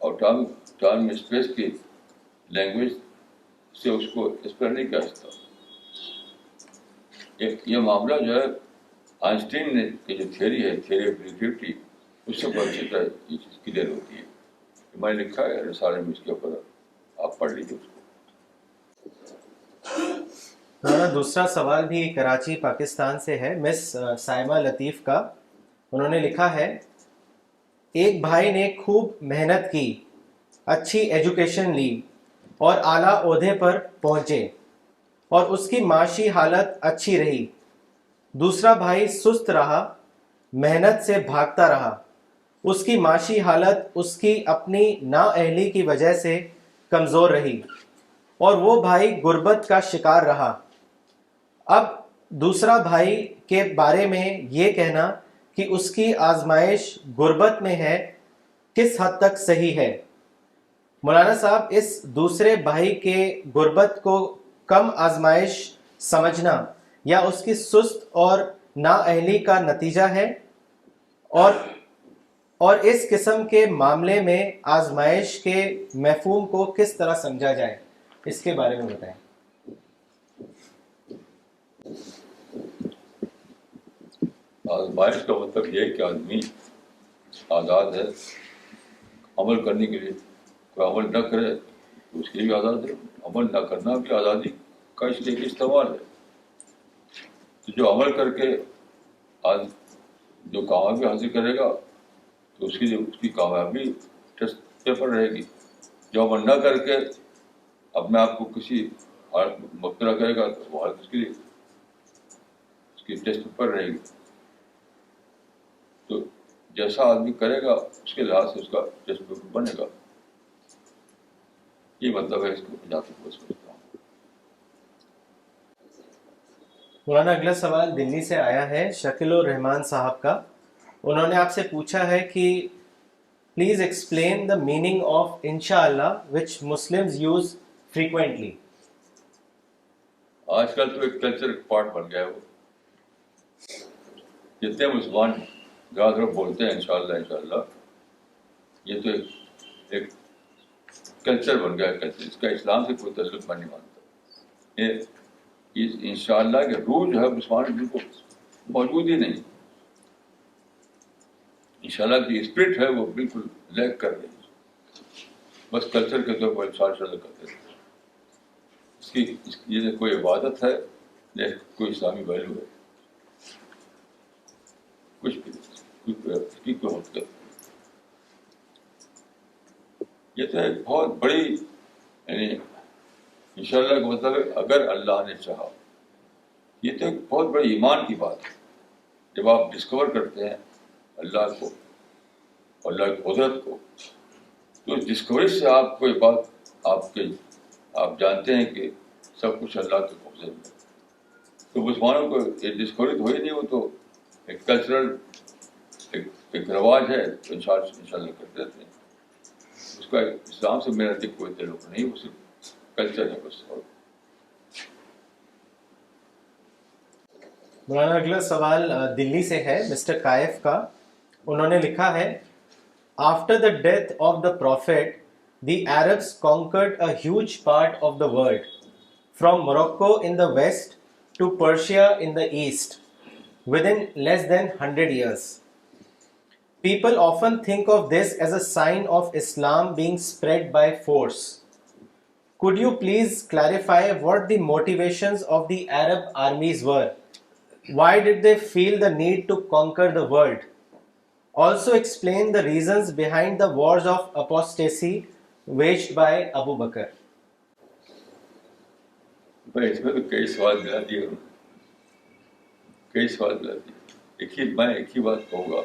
اور ٹائم اسپیس کی لینگویج سے اس کو ایکسپلین نہیں کر سکتا. یہ معاملہ جو ہے آئنسٹین نے کی جو تھیوری ہے, تھیوری آف ریلیٹیوٹی, اس سے بہت اچھی طرح یہ چیز کلیئر ہوتی ہے. میں نے لکھا ہے رسالے میں, اس کے اوپر آپ پڑھ لیجیے اس کو. دوسرا سوال بھی کراچی پاکستان سے ہے, مس سائمہ لطیف کا. انہوں نے لکھا ہے, ایک بھائی نے خوب محنت کی, اچھی ایجوکیشن لی اور اعلیٰ عہدے پر پہنچے اور اس کی معاشی حالت اچھی رہی. دوسرا بھائی سست رہا, محنت سے بھاگتا رہا, اس کی معاشی حالت اس کی اپنی نااہلی کی وجہ سے کمزور رہی اور وہ بھائی غربت کا شکار رہا. اب دوسرا بھائی کے بارے میں یہ کہنا کہ اس کی آزمائش غربت میں ہے کس حد تک صحیح ہے؟ مولانا صاحب, اس دوسرے بھائی کے غربت کو کم آزمائش سمجھنا یا اس کی سست اور نااہلی کا نتیجہ ہے, اور اور اس قسم کے معاملے میں آزمائش کے مفہوم کو کس طرح سمجھا جائے، اس کے بارے میں بتائیں۔ آزمائش کا مطلب یہ ہے کہ آدمی آزاد ہے عمل کرنے کے لیے، کوئی عمل نہ کرے تو اس کے لیے آزاد ہے، عمل نہ کرنا بھی آزادی کا اس لیے استعمال ہے۔ تو جو عمل کر کے جو کامیابی حاصل کرے گا تو اس کی کامیابی ٹیسٹ پیپر رہے گی۔ جو عمل نہ کر کے اپنے آپ کو کسی حالت میں مبتلا کرے گا تو وہ حالت اس کے لیے اس کی ٹیسٹ پیپر رہے گی۔ تو جیسا آدمی کرے گا اس کے لحاظ سے اس کا ٹیسٹ پیپر بنے گا۔ یہ مطلب ہے اس کو جا کے سمجھتا ہوں۔ مولانا اگلا سوال دلی سے آیا ہے شکیل الرحمان صاحب کا۔ انہوں نے آپ سے پوچھا ہے کہ please explain the meaning of انشاءاللہ وچ مسلمز یوز فریکوینٹلی۔ آج کل تو ایک کلچر پارٹ بن گیا ہے وہ، جتنے مسلمان زیادہ بولتے ہیں انشاءاللہ انشاءاللہ، یہ تو ایک کلچر بن گیا ہے کلچر، اس کا اسلام سے کوئی تعلق میں نہیں مانتا۔ یہ انشاءاللہ کے روح جو ہے مسلمان جن کو موجود ہی نہیں، انشاءاللہ کی اسپرٹ ہے وہ بالکل لیک کر رہی ہے، بس کلچر کے طور پر انشاءاللہ کرتے ہیں۔ یہ نہ کوئی عبادت ہے نہ کوئی اسلامی ویلیو ہے، کچھ بھی اس کی کوئی حقیقت نہیں۔ یہ تو ایک بہت بڑی یعنی انشاءاللہ کا مطلب ہے اگر اللہ نے چاہا، یہ تو ایک بہت بڑی ایمان کی بات ہے۔ جب آپ ڈسکور کرتے ہیں اللہ کو، اللہ کی قدرت کو، تو اس ڈسکوری سے آپ کو یہ بات آپ جانتے ہیں کہ سب کچھ اللہ کے قبضے میں ہے۔ تو مسلمانوں کو یہ ڈسکوری تو ہوئی نہیں، وہ تو ایک کلچرل ایک رواج ہے، انشاءاللہ کرتے رہتے ہیں۔ اس کا اسلام سے میرا کوئی تعلق نہیں، وہ صرف کلچر ہے بس۔ مولانا اگلا سوال دلی سے ہے مسٹر کائف کا۔ انہوں نے لکھا ہے after the death of the prophet the Arabs conquered a huge part of the world from Morocco in the west to Persia in the east within less than 100 years. People often think of this as a sign of Islam being spread by force. Could you please clarify what the motivations of the Arab armies were? Why did they feel the need to conquer the world? Also explain the reasons behind the wars of apostasy waged by Abu Bakr. اس میں تو کئی سوال ملا دیے، کئی سوال ملا دیے۔ میں ایک ہی بات کہوں گا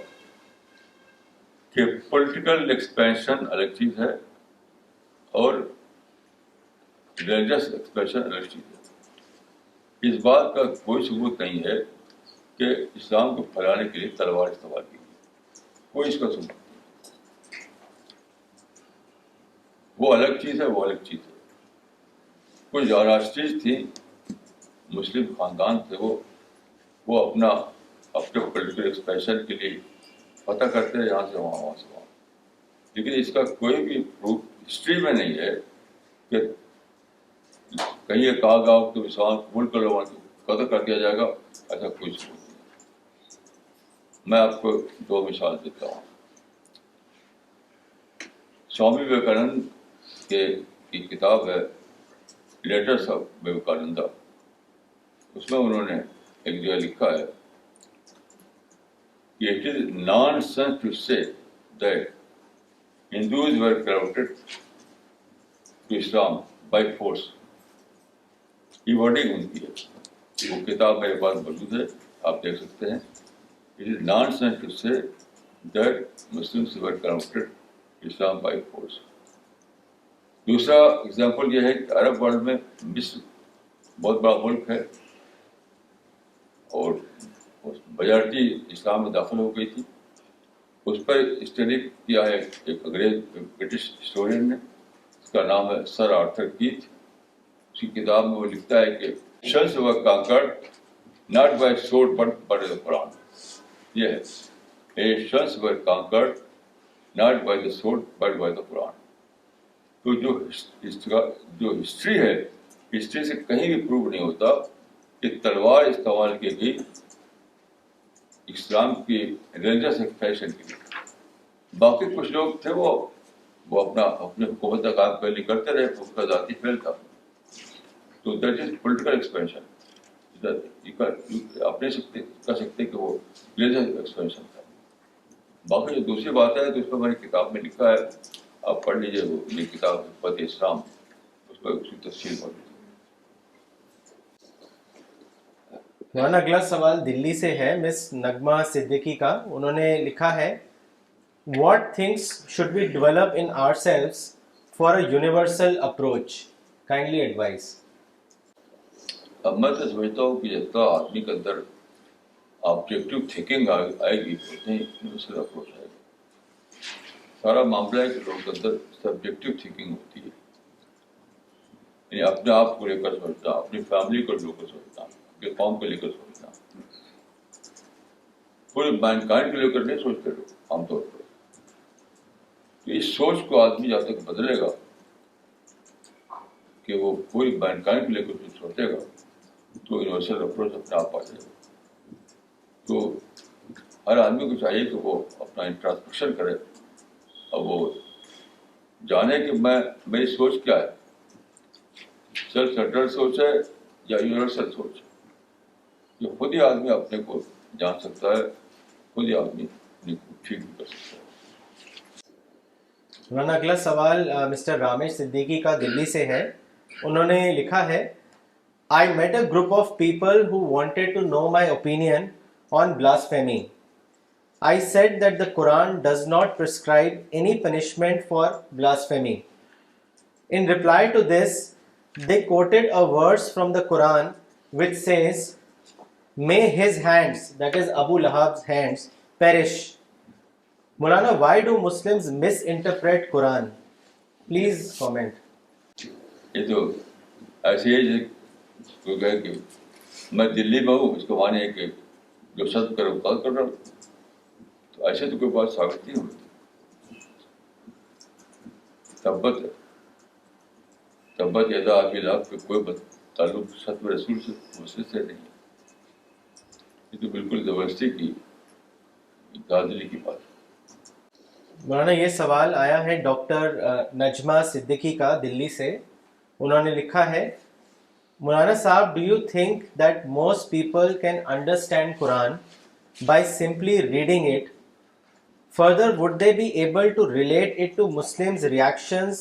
کہ پولیٹیکل ایکسپینشن الگ چیز ہے اور ریلیجس ایکسپینشن الگ چیز ہے۔ اس بات کا کوئی ثبوت نہیں ہے کہ اسلام کو پھیلانے کے لیے تلوار استعمال کی گئی، کوئی اس کا ثبوت نہیں۔ وہ الگ چیز ہے، وہ الگ چیز ہے۔ کچھ جاراسٹریز تھی، مسلم خاندان تھے، وہ اپنے پولیٹیکل ایکسپینشن کے لیے فتح کرتے ہیں یہاں سے وہاں، وہاں سے وہاں، لیکن اس کا کوئی بھی پروف ہسٹری میں نہیں ہے کہ کہیں یہ کہا گا کہ مسلمان ملک کے لوگوں کو قتل کر دیا جائے گا، ایسا کوئی ثبوت نہیں۔ میں آپ کو دو مثال دیتا ہوں۔ سوامی وویکانند کی کتاب ہے لیٹرس آف وویکانندا، اس میں انہوں نے ایک جگہ لکھا ہے کہ it is nonsense to say that Hindus were converted to Islam by force. یہ ورڈنگ ان کی ہے، وہ کتاب میرے پاس موجود ہے، آپ دیکھ سکتے ہیں۔ It is nonsense to say that Muslims were converted to Islam by force. دوسرا اگزامپل یہ ہے کہ عرب ورلڈ میں مصر بہت بڑا ملک ہے اور میجارٹی اسلام میں داخل ہو گئی تھی۔ اس پر اسٹڈی کیا ہے ایک انگریز برٹش ہسٹورین نے، اس کا نام ہے سر آرتھر کیتھ۔ اس کی کتاب میں وہ لکھتا ہے کہ nations were conquered not by sword but by the Quran۔ یہ ہے nations were conquered not by the sword but by the Quran. تو جو ہسٹری ہے, ہسٹری سے کہیں بھی پروو نہیں ہوتا کہ تلوار استعمال کی گئی اسلام کی ریلیجس ایکسپریشن کے لیے. باقی کچھ لوگ تھے وہ اپنے حکومت کا کام پہلے کرتے رہے, اس کا ذاتی فعل تھا. تو دیٹ از پولیٹیکل ایکسپینشن. آپ نہیں کہہ سکتے کہ وہ ریلیجس ایکسپینشن تھا. باقی جو دوسری بات ہے تو اس میں نے کتاب میں لکھا ہے, آپ پڑھ لیجیے. وہ یہ کتاب حکمت اسلام, اس میں اس کی تفصیل موجود ہے. مولانا اگلا سوال دلی سے ہے, مس نغمہ صدیقی کا. انہوں نے لکھا ہے, What things should we develop in ourselves for a universal approach? Kindly advise. اب میں تو سمجھتا ہوں کہ جتنا آدمی کے اندر آبجیکٹو تھنکنگ آئے گی اتنی یونیورسل اپروچ آئے گا. سارا معاملہ ہے کہ لوگوں کے اندر سبجیکٹو تھنکنگ ہوتی ہے, یعنی اپنے آپ کو لے کر سوچنا, اپنی فیملی کو لے کر سوچنا, اپنے قوم کو لے کر سوچنا. پورے مین کائنڈ کو لے کر نہیں سوچتے لوگ عام طور پر. تو اس سوچ کو آدمی جب تک بدلے گا کہ وہ پوری مین کائنڈ کو لے کر سوچے گا تو یونیورسل اپروچ اپنے آپ آ جائے گا. تو ہر آدمی کو چاہیے کہ وہ اپنا انٹراسپیکشن کرے اور وہ جانے کہ میری سوچ کیا ہے, سیلف سینٹرڈ سوچ ہے یا یونیورسل سوچ ہے. یہ خود ہی آدمی اپنے کو جان سکتا ہے, خود ہی آدمی اپنے کو ٹھیک بھی کر سکتا ہے. مولانا اگلا سوال مسٹر رامیش صدیقی کا دلی سے ہے. انہوں نے لکھا ہے, I met a group of people who wanted to know my opinion on blasphemy. I said that the Quran does not prescribe any punishment for blasphemy. In reply to this, they quoted a verse from the Quran which says, May his hands, that is Abu Lahab's hands, perish. Maulana, why do Muslims misinterpret Quran? Please comment. یہ تو ایسے ہی کوئی کہے کہ میں دلی میں ہوں, اس کو مانے کہ جو سچ کرے وہ غلط کر رہا ہوں. تو ایسے تو کوئی بات ثابت نہیں ہوتی. تبت یدا ابی لہب کے کوئی تعلق سچ رسول سے مسجد سے نہیں ہے. یہ تو بالکل زبردستی کی دادلی کی بات ہے. مولانا یہ سوال آیا ہے ڈاکٹر نجمہ صدیقی کا دلی سے. انہوں نے لکھا ہے, مولانا صاحب, do you think that most people can understand Quran by simply reading it? Further, would they be able to relate it to Muslims' reactions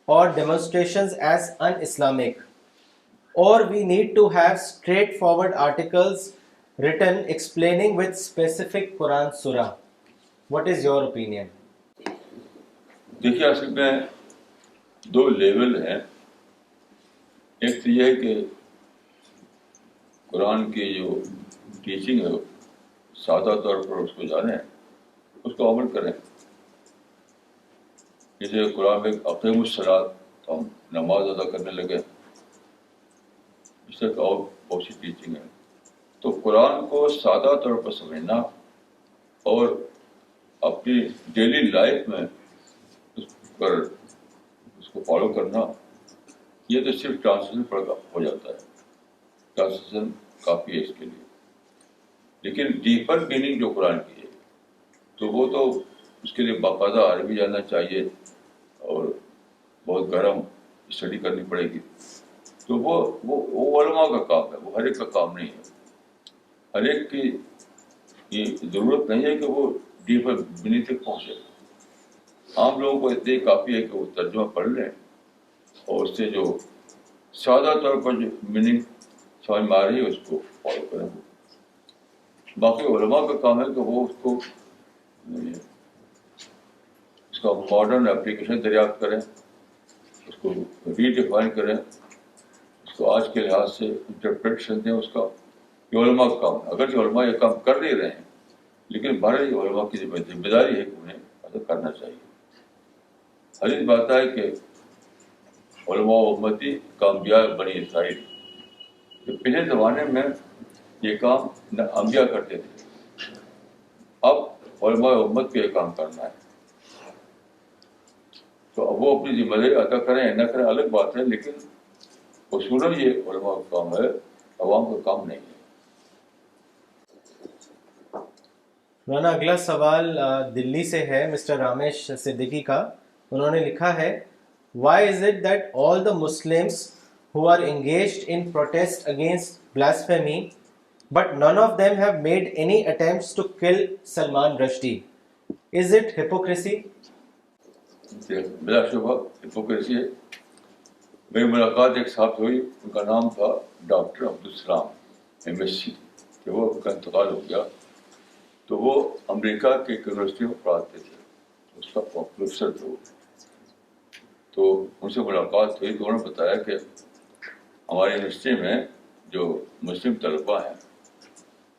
or demonstrations as un-Islamic? Or we need to have straightforward articles written explaining with specific Quran surah? What is your opinion? دیکھیے اصل میں دو لیول ہیں. ایک تو یہ ہے کہ قرآن کی جو ٹیچنگ ہے سادہ طور پر اس کو جانیں, اس کو عمل کریں. جیسے قرآن میں اقیم الصلاۃ, تو ہم نماز ادا کرنے لگے, اس سے اور بہت سی ٹیچنگ ہے. تو قرآن کو سادہ طور پر سمجھنا اور اپنی ڈیلی لائف میں اس کو فالو کرنا, یہ تو صرف ٹرانسلیشن پر ہو جاتا ہے. ٹرانسلیشن کافی ہے اس کے لیے. لیکن ڈیپر میننگ جو قرآن کی ہے تو وہ تو اس کے لیے باقاعدہ عربی جاننا چاہیے اور بہت گرم اسٹڈی کرنی پڑے گی. تو وہ علماء کا کام ہے, وہ ہر ایک کا کام نہیں ہے. ہر ایک کی یہ ضرورت نہیں ہے کہ وہ ڈیپر میننگ تک پہنچے. عام لوگوں کو اتنے کافی ہے کہ وہ ترجمہ پڑھ لیں اور اس سے جو سادہ طور پر جو میننگ سمجھ میں آ رہی ہے اس کو فالو کریں. باقی علماء کا کام ہے کہ وہ اس کا ماڈرن اپلیکیشن دریافت کریں, اس کو ریڈیفائن کریں, اس کو آج کے لحاظ سے انٹرپریٹیشن دیں اس کا. یہ علماء کا کام ہے. اگر جو علماء یہ کام کر نہیں رہے ہیں لیکن بہرحال یہ علماء کی ذمہ داری ہے کہ انہیں ایسا کرنا چاہیے. حدیث بات ہے کہ علماء امتی کانبیاء بنی اسرائیل. تو پچھلے زمانے میں یہ کام انبیاء کرتے تھے, اب علماء امت کو یہ کام کرنا ہے. تو اب وہ اپنی ذمہ داری ادا کریں یا نہ کریں الگ بات ہے، لیکن اصولاً یہ علماء کا کام ہے، عوام کا کام نہیں ہے۔ مولانا اگلا سوال دلی سے ہے، مسٹر رامیش صدیقی کا۔ انہوں نے لکھا ہے why is it that all the Muslims who are engaged in protest against blasphemy but none of them have made any attempts to kill Salman Rushdie? Is it hypocrisy? بلا شبہ ہپوکریسی ہے۔ میری ملاقات ایک صاحب سے ہوئی، ان کا نام تھا ڈاکٹر عبدالسلام MSc، کہ وہ ان کا انتقال ہو گیا، تو وہ امریکہ کی ایک یونیورسٹی میں پڑھاتے تھے، اس کا پروفیسر تھے وہ۔ تو ان سے ملاقات ہوئی تو انہوں نے بتایا کہ ہماری یونیورسٹی میں جو مسلم طلباء ہیں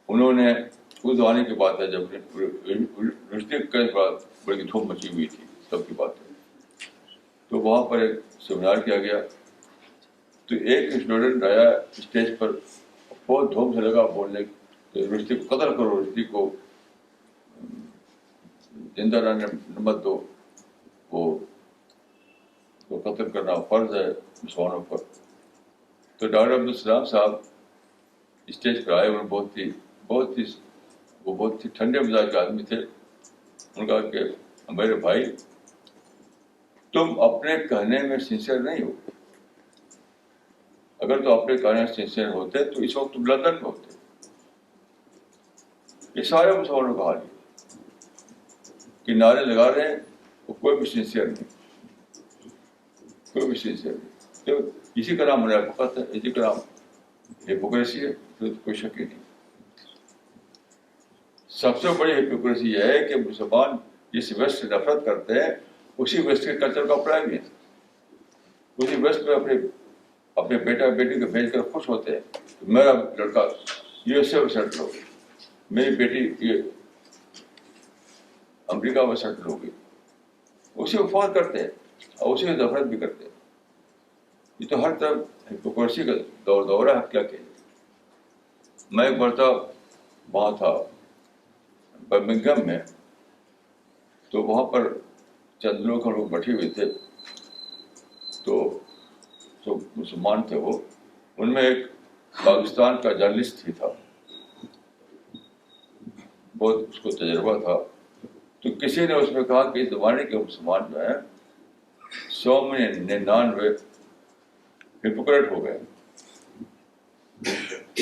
انہوں نے اس زمانے کی بات ہے جب یونیورسٹی کئی بڑی دھوم مچی ہوئی تھی، سب کی بات ہے، تو وہاں پر ایک سیمینار کیا گیا، تو ایک اسٹوڈنٹ آیا اسٹیج پر، بہت دھوم سے لگا بولنے کہ یونیورسٹی کو قتل کرو، یونیورسٹی کو زندہ رہنے مت دو، وہ قتل کرنا فرض ہے مسلمانوں پر۔ تو ڈاکٹر عبدالسلام صاحب اسٹیج پر آئے، انہوں نے بہت ہی ٹھنڈے مزاج کے آدمی تھے۔ انہوں نے کہا کہ میرے بھائی، تم اپنے کہنے میں سنسیئر نہیں ہو، اگر تو اپنے کہنے میں سنسیئر ہوتے تو اس وقت تم لندن میں ہوتے۔ یہ سارے مسلمانوں کا حال ہے کہ نعرے لگا رہے ہیں، وہ کوئی بھی سنسیئر نہیں، کوئی بھی سنسیئر نہیں۔ تو اسی کا نام منافقت ہے، اسی کا نام ہپوکریسی ہے، تو کوئی شک ہی نہیں۔ سب سے بڑی ہپوکریسی یہ ہے کہ مسلمان جس ویسٹ سے نفرت کرتے ہیں اسی ویسٹ کے کلچر کو اپنائے بھی ہیں، اسی ویسٹ میں اپنے بیٹا بیٹی کو بھیج کر خوش ہوتے ہیں کہ میرا لڑکا USA میں سیٹل ہو گیا، میری بیٹی یہ امریکہ میں سیٹل ہو گئی، اسی کو فوت کرتے ہیں اور اسی کو نفرت بھی کرتے ہیں۔ یہ تو ہر طرف ہپوکریسی کا دورہ ہے، کیا کہ میں ایک مرتبہ وہاں تھا برمنگھم میں، تو وہاں پر چند لوگ ہم لوگ بیٹھے ہوئے تھے، تو جو مسلمان تھے وہ، ان میں ایک پاکستان کا جرنلسٹ ہی تھا، بہت اس کو تجربہ تھا۔ تو کسی نے اس میں کہا کہ اس زمانے کے مسلمان جو ہیں 199 ہپوکریٹ ہو گئے۔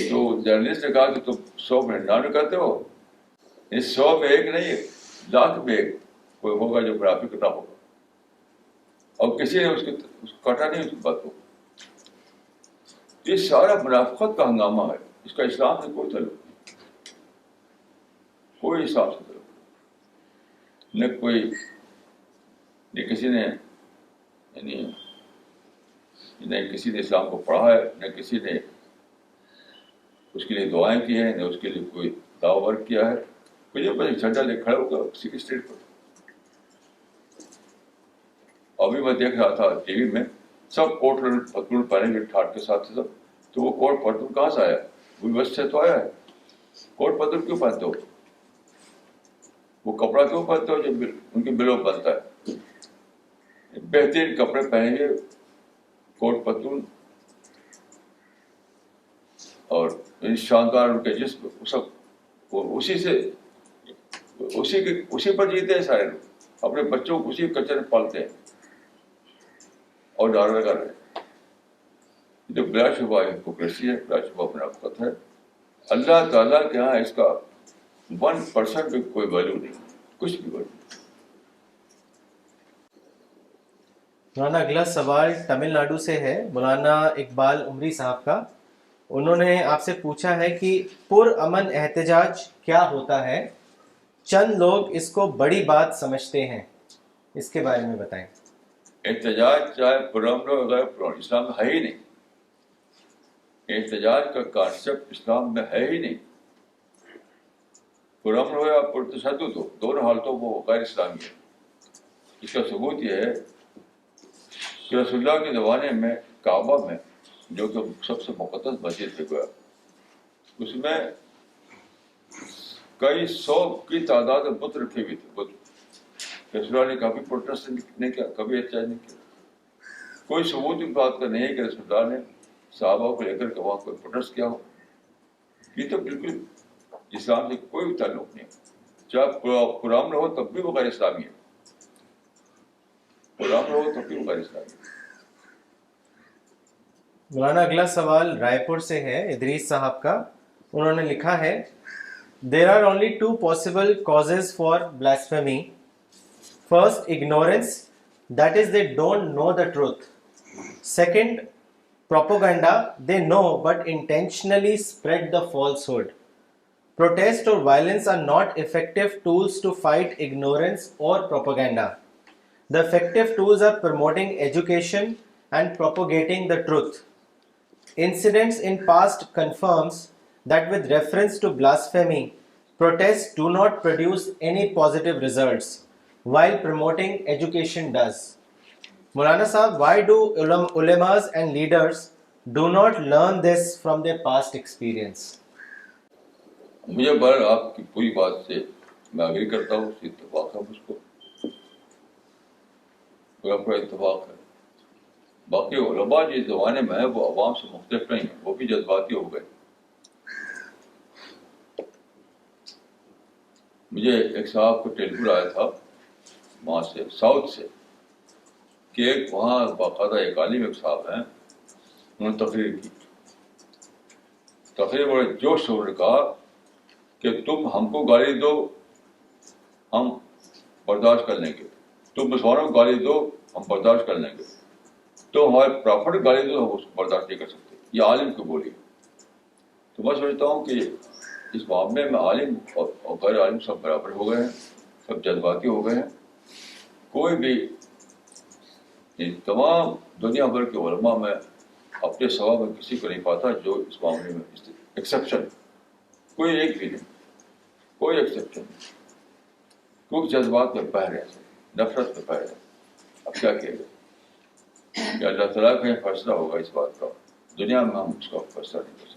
تو جرنلسٹ نے کہا کہ تم 199 کہتے ہو، اس 100 میں ایک نہیں، لاکھ میں ایک کوئی ہوگا جو منافق نہ ہوگا۔ اور کسی نے اس کو کاٹا نہیں اس بات کو۔ یہ سارا منافقت کا ہنگامہ ہے، اس کا اسلام سے کوئی تعلق نہیں، کوئی اسلام سے تعلق نہیں۔ نہ کسی نے یعنی نہ کسی نے اسلام کو پڑھا ہے، نہ کسی نے اس کے لیے دعائیں کی ہیں، نہ اس کے لیے کوئی دعوی ورک کیا ہے۔ مجھے بس جھنڈا لے کھڑا ہوگا کسی کے اسٹیج پر۔ ابھی میں دیکھ رہا تھا ٹی وی میں، سب کوٹ پتلون پہنے ہوئے ٹھاٹ کے ساتھ سب، تو وہ کوٹ پتلون کہاں سے آیا؟ وہ ویسٹ سے تو آیا ہے۔ کوٹ پتلون کیوں پہنتے ہو؟ وہ کپڑا کیوں پہنتے ہو جو ان کے بلوں بنتا ہے؟ بہترین کپڑے پہنے ہوئے، کوٹ پتلون اور شاندار ان کے جسم، سب اسی پر جیتے ہیں سارے لوگ، اپنے بچوں کو اسی کلچر میں پالتے ہیں اور ڈالر لگا رہے ہیں۔ جو بلا شبہ ہپوکریسی ہے، بلا شبہ منافقت ہے۔ اللہ تعالیٰ کے یہاں اس کا 1% بھی کوئی ویلیو نہیں، کچھ بھی ویلیو نہیں۔ مولانا اگلا سوال تمل ناڈو سے ہے، مولانا اقبال عمری صاحب کا۔ انہوں نے آپ سے پوچھا ہے کہ پرامن احتجاج کیا ہوتا ہے؟ چند لوگ اس کو بڑی بات سمجھتے ہیں، اس کے بارے میں بتائیں۔ احتجاج چاہے پرامن ہو غیر پرامن، اسلام میں ہے ہی نہیں۔ احتجاج کا کانسیپٹ اسلام میں ہے ہی نہیں۔ پرامن ہو یا پرتشدد ہو، دونوں حالتوں وہ غیر اسلامی ہے۔ اس کا ثبوت یہ ہے کہ رسول اللہ کے زمانے میں کعبہ میں، جو کہ سب سے مقدس مسجد ہے گویا، اس میں کئی 100 کی تعداد میں بت رکھے ہوئے تھے، بت رسول اللہ نے کبھی پروٹیسٹ نہیں کیا, کبھی احتجاج نہیں کیا. کوئی ثبوت اس بات کا نہیں ہے کہ رسول اللہ نے صحابہ کو لے کر کے وہاں کوئی پروٹیسٹ کیا ہو. یہ تو بالکل اسلام سے کوئی بھی تعلق نہیں ہے. چاہے قرآن میں ہو تب بھی وہ غیر اسلامی ہے, قرآن میں ہو تب بھی وہ غیر اسلامی ہے. مولانا اگلا سوال رائے پور سے ہے, ادریس صاحب کا. انہوں نے لکھا ہے there are only two possible causes for blasphemy. First, ignorance, that is they don't know the truth. Second, propaganda, they know but intentionally spread the falsehood. Protest or violence are not effective tools to fight ignorance or propaganda. The effective tools are promoting education and propagating the truth. Incidents in past confirms that with reference to blasphemy, protests do not produce any positive results, while promoting education does. Maulana Sahab, why do ulemas and leaders do not learn this from their past experience? مجھے بہر آپ کی پوری بات سے میں اگری کرتا ہوں, اس سے اتفاق ہے مجھ کو, پورا اتفاق ہے. باقی علماء جس زمانے میں ہیں وہ عوام سے مختلف نہیں ہیں, وہ بھی جذباتی ہو گئے. مجھے ایک صاحب کو ٹیلیفون آیا تھا وہاں سے, ساؤتھ سے, کہ ایک وہاں باقاعدہ ایک عالم ایک صاحب ہیں, انہوں نے تقریر کی. تقریر بڑے جوش سے انہوں نے کہا کہ تم ہم کو گالی دو ہم برداشت کر لیں گے, تم مسلمانوں کو گالی دو ہم برداشت کر لیں گے, تو ہمارے پرافٹ گالی دو ہم اس کو برداشت نہیں کر سکتے. یہ عالم کو بولی. تو میں سمجھتا ہوں کہ اس معاملے میں عالم اور غیر عالم سب برابر ہو گئے ہیں, سب جذباتی ہو گئے ہیں. کوئی بھی تمام دنیا بھر کے علماء میں اپنے سوا میں کسی کو نہیں پاتا جو اس معاملے میں ایکسیپشن, کوئی ایک بھی نہیں, کوئی ایکسیپشن نہیں. کچھ جذبات میں بہہ رہے ہیں, نفرت میں بہہ رہے ہیں. اب کیا کہے گا کہ اللہ تعالیٰ کا فیصلہ ہوگا اس بات کا, دنیا میں ہم اس کا فیصلہ نہیں کر سکتے.